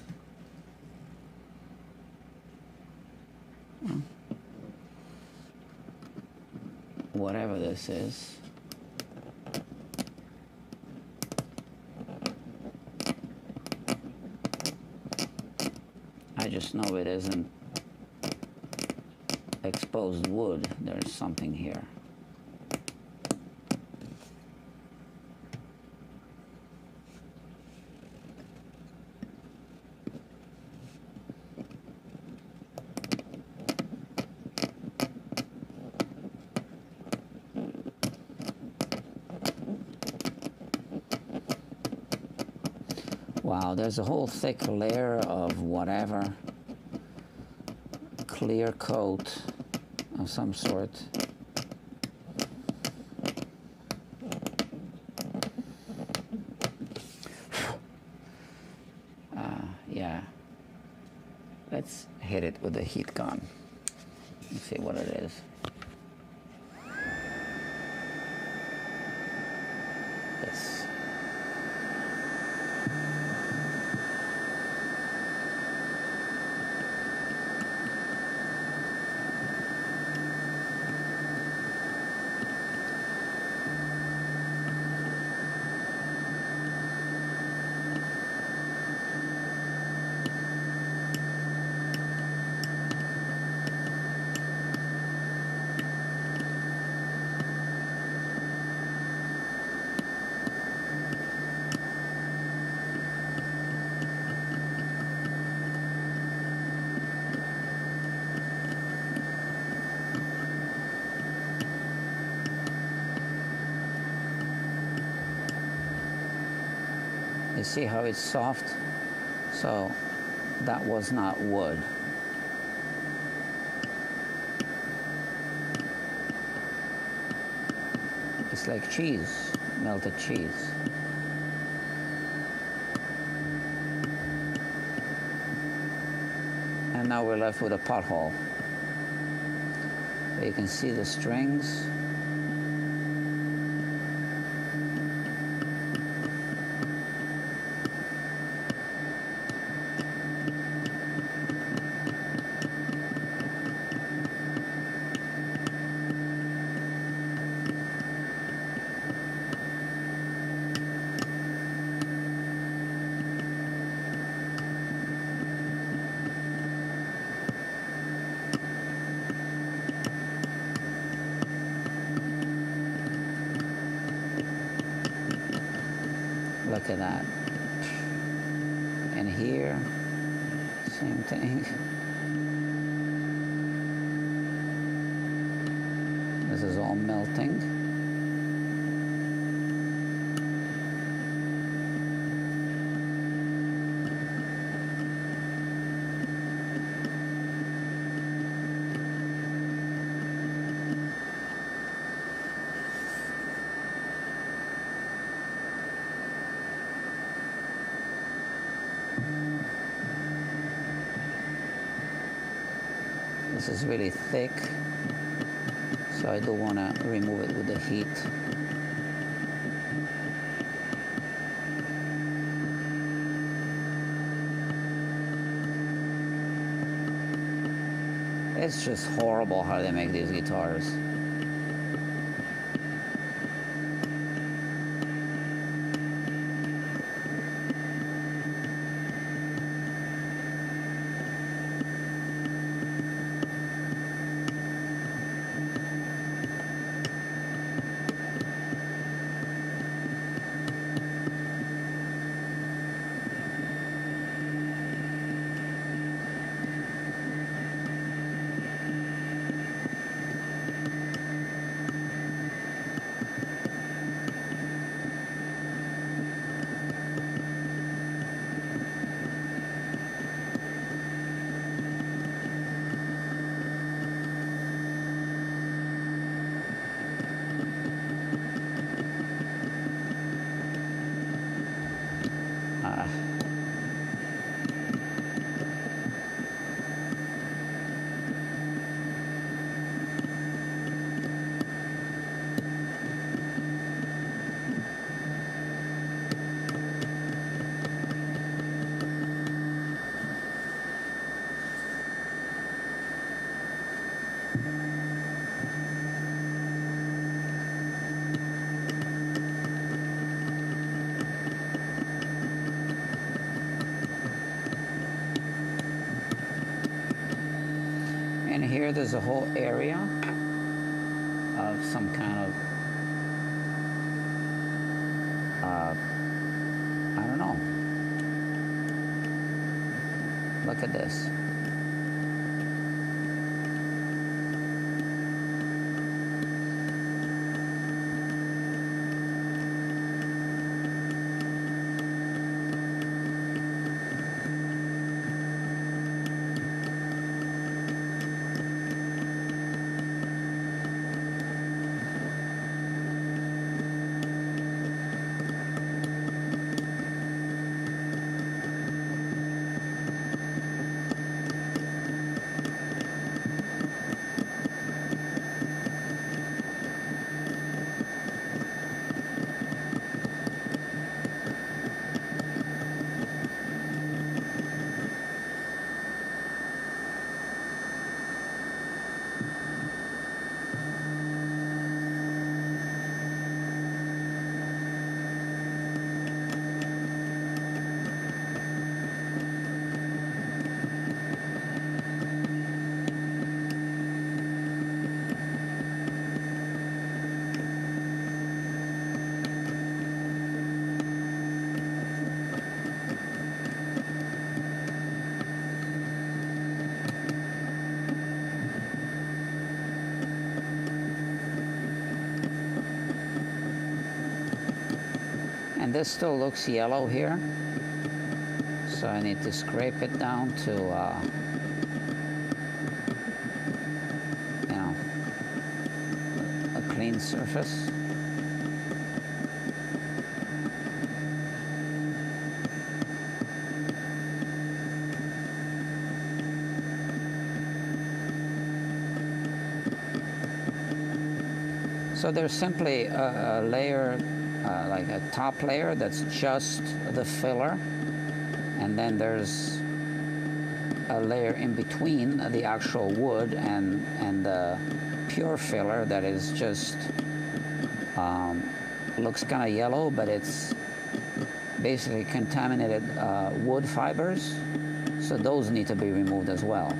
whatever this is. I just know it isn't exposed wood. There's something here. Wow, there's a whole thick layer of whatever, clear coat of some sort. Yeah, let's hit it with the heat gun and see what it is. This. see how it's soft? So that was not wood. It's like cheese, melted cheese. And now we're left with a pothole. You can see the strings. Look at that. And here, same thing. This is all melting. This is really thick, so I do want to remove it with the heat. It's just horrible how they make these guitars. And here there's a whole area of some kind of, I don't know. Look at this. this still looks yellow here, so I need to scrape it down to you know, a clean surface. So there's simply a layer, like a top layer that's just the filler, and then there's a layer in between the actual wood and the pure filler that is just looks kind of yellow, but it's basically contaminated wood fibers, so those need to be removed as well.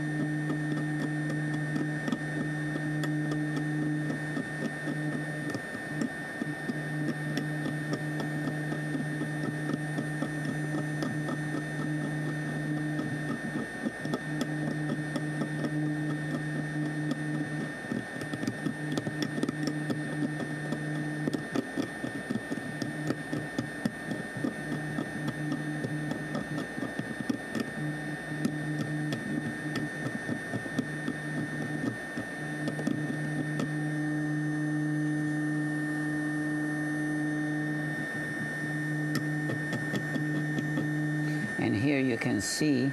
And here you can see,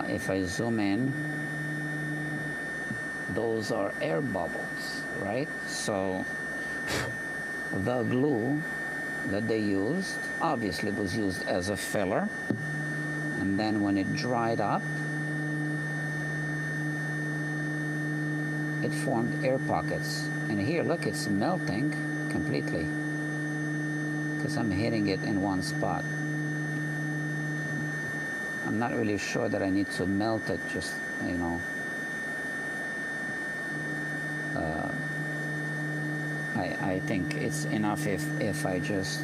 if I zoom in, those are air bubbles, right? So the glue that they used obviously was used as a filler, and then when it dried up, it formed air pockets. And here, look, it's melting completely because I'm hitting it in one spot. I'm not really sure that I need to melt it, just, you know. I think it's enough if I just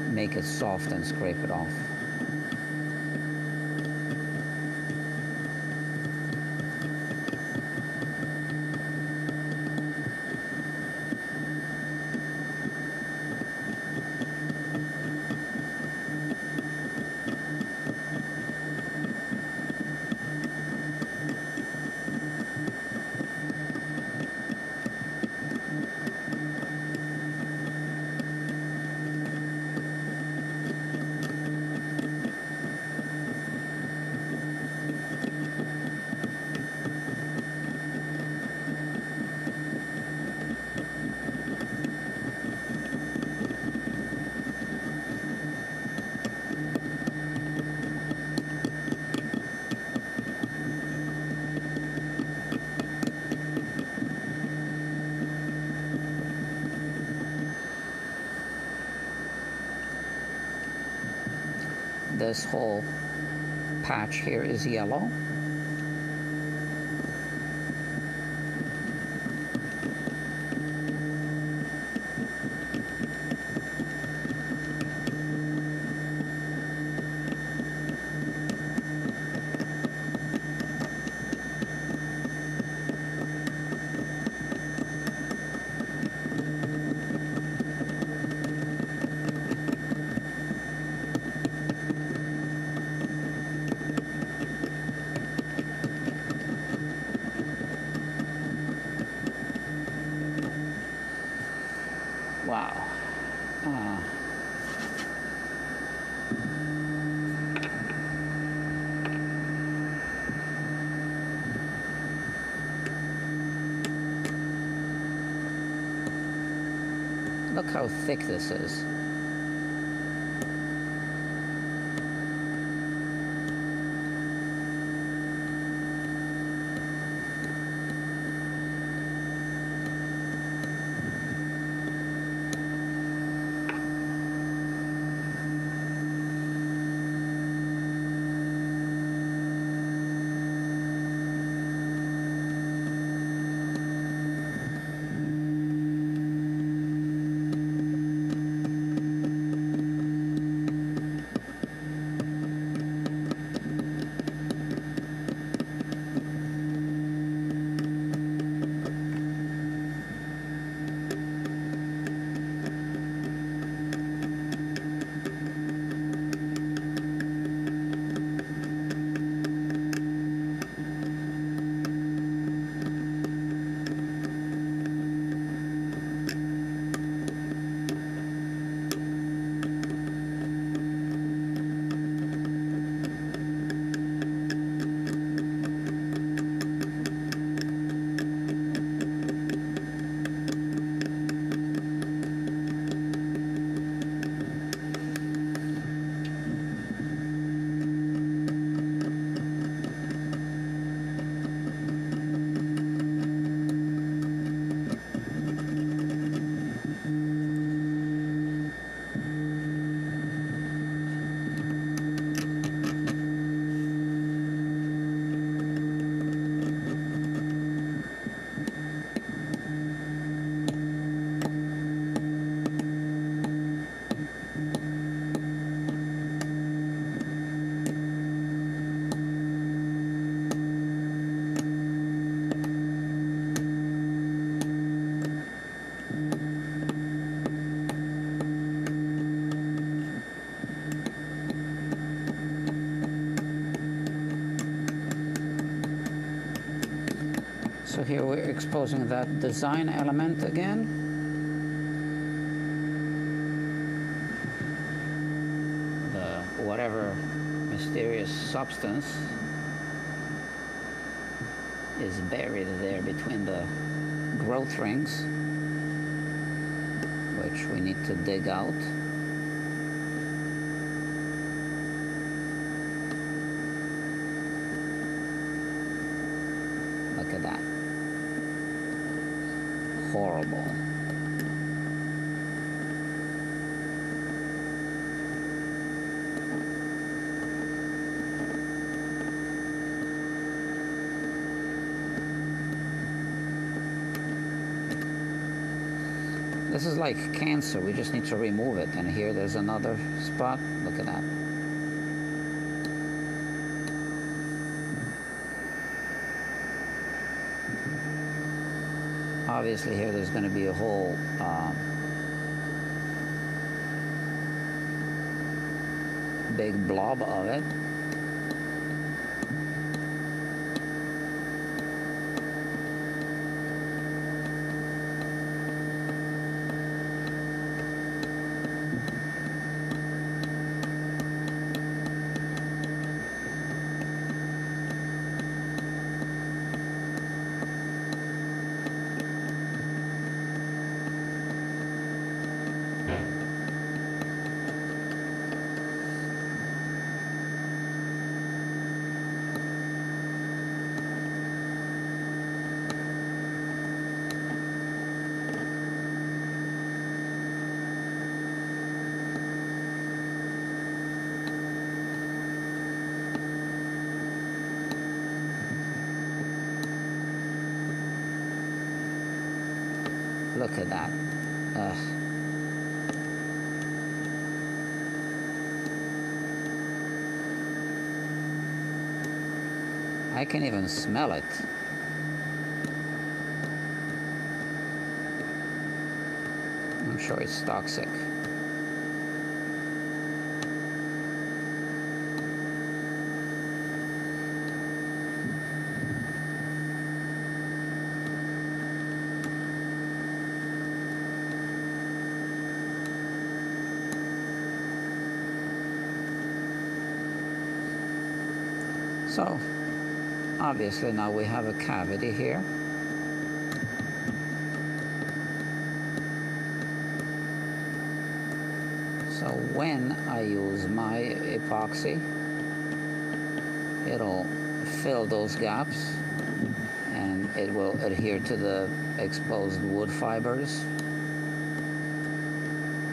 make it soft and scrape it off. This whole patch here is yellow. Wow. Look how thick this is. So here we're exposing that design element again. The whatever mysterious substance is buried there between the growth rings, which we need to dig out. Look at that. Horrible. This is like cancer, we just need to remove it. And here there's another spot, look at that. Obviously here there's going to be a whole big blob of it. Look at that. Ugh. I can even smell it. I'm sure it's toxic. So, obviously now we have a cavity here. So when I use my epoxy, it'll fill those gaps and it will adhere to the exposed wood fibers.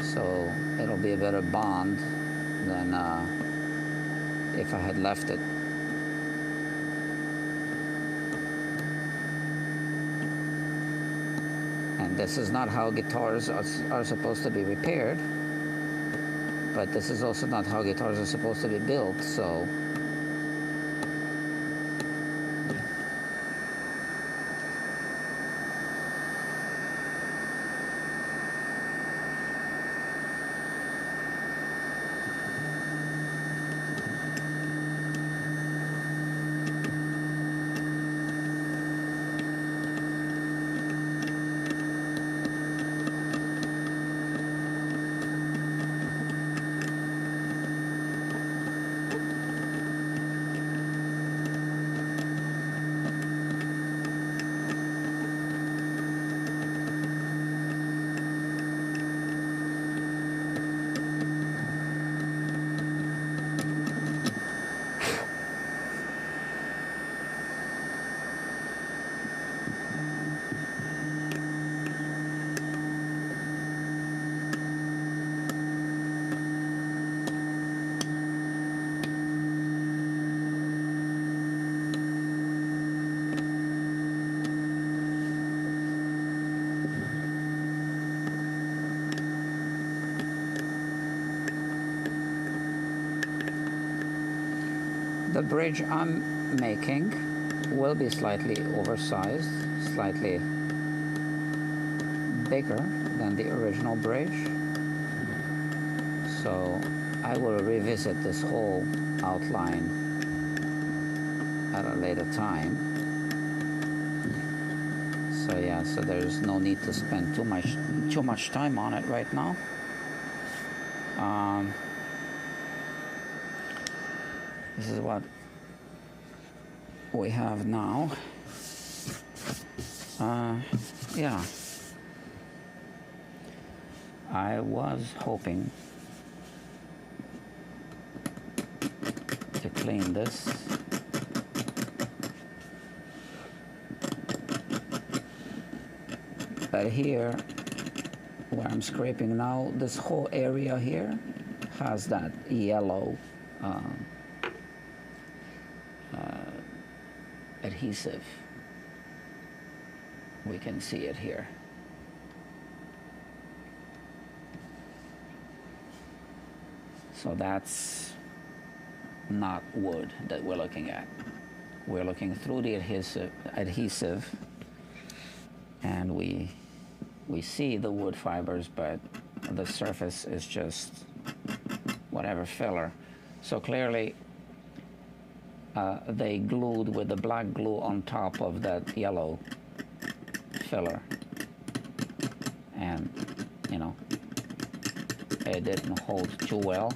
So it'll be a better bond than if I had left it. And this is not how guitars are supposed to be repaired, but this is also not how guitars are supposed to be built, so the bridge I'm making will be slightly oversized, slightly bigger than the original bridge. So I will revisit this whole outline at a later time. So yeah, so there's no need to spend too much time on it right now. This is what we have now. Yeah, I was hoping to clean this. But here, where I'm scraping now, this whole area here has that yellow adhesive. We can see it here. So that's not wood that we're looking at. We're looking through the adhesive, and we see the wood fibers, but the surface is just whatever filler. So clearly they glued with the black glue on top of that yellow filler, and you know, it didn't hold too well.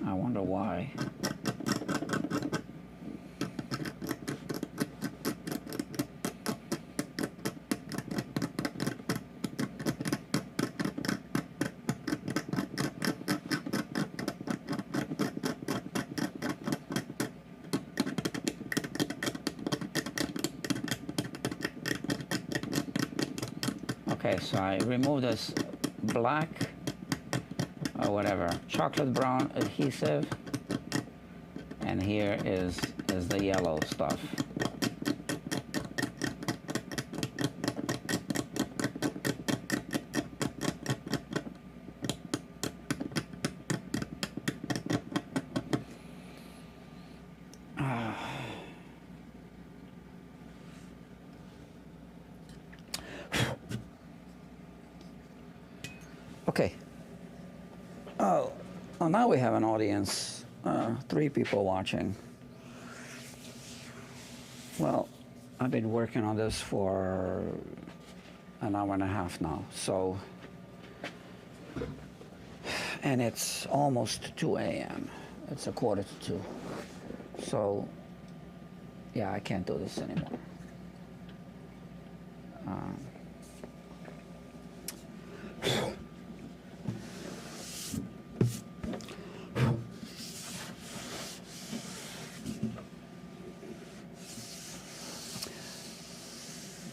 I wonder why. Okay, so I remove this black or whatever chocolate brown adhesive, and here is the yellow stuff. Okay. Oh, well, now we have an audience, 3 people watching. Well, I've been working on this for an hour and a half now, so, and it's almost 2 a.m. It's 1:45. So, yeah, I can't do this anymore.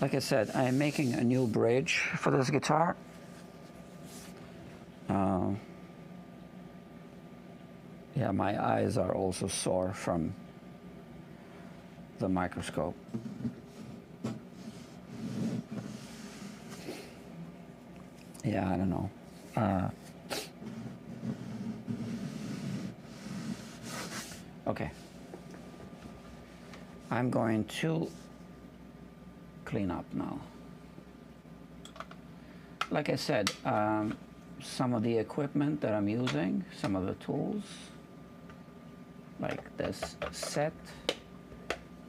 Like I said, I am making a new bridge for this guitar. Yeah, my eyes are also sore from the microscope. Yeah, I don't know. Okay. I'm going to clean up now. Like I said, some of the equipment that I'm using, some of the tools, like this set,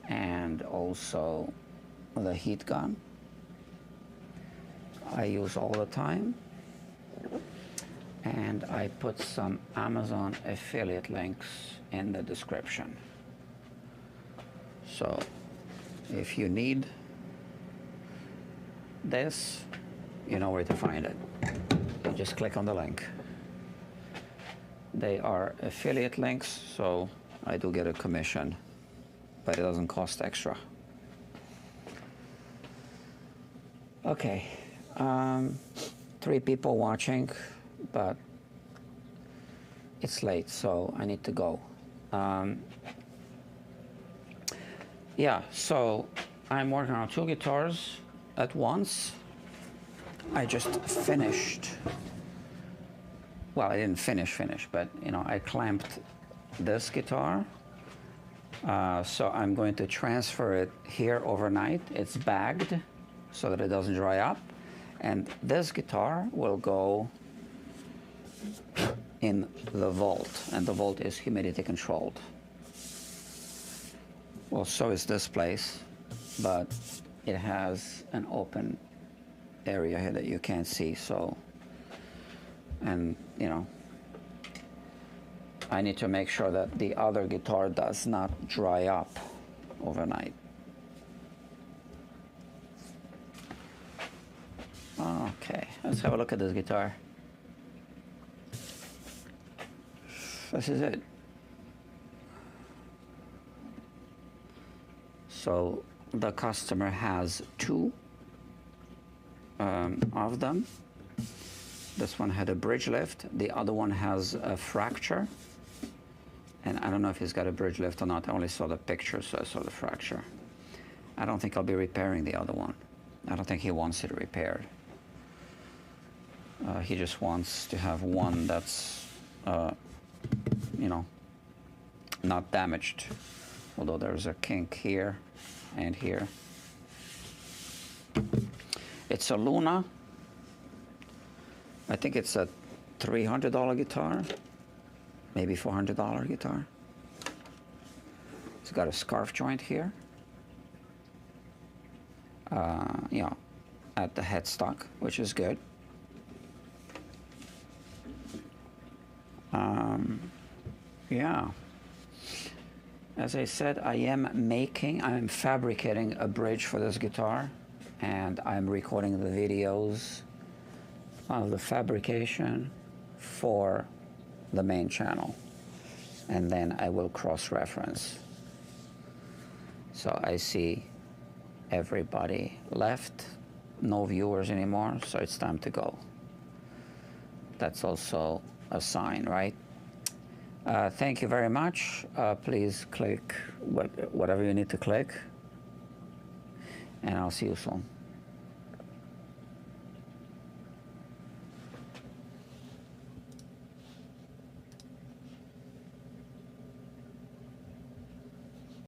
and also the heat gun, I use all the time. And I put some Amazon affiliate links in the description. So if you need this, you know where to find it. You just click on the link. They are affiliate links, so I do get a commission, but it doesn't cost extra. Okay, 3 people watching, but it's late, so I need to go. Yeah, so I'm working on 2 guitars at once. I just finished, well, I didn't finish, but you know, I clamped this guitar. So I'm going to transfer it here overnight. It's bagged, so that it doesn't dry up. And this guitar will go in the vault, and the vault is humidity controlled. Well, so is this place, but it has an open area here that you can't see, so, and you know, I need to make sure that the other guitar does not dry up overnight. Okay, let's have a look at this guitar. This is it. So the customer has two of them. This one had a bridge lift, the other one has a fracture. And I don't know if he's got a bridge lift or not. I only saw the picture, so I saw the fracture. I don't think I'll be repairing the other one. I don't think he wants it repaired. He just wants to have one that's, you know, not damaged. Although there's a kink here and here. It's a Luna. I think it's a $300 guitar, maybe $400 guitar. It's got a scarf joint here, you know, at the headstock, which is good. Yeah. As I said, I'm fabricating a bridge for this guitar, and I'm recording the videos of the fabrication for the main channel, and then I will cross-reference. So I see everybody left, no viewers anymore, so it's time to go. That's also a sign, right? Thank you very much. Please click whatever you need to click, and I'll see you soon.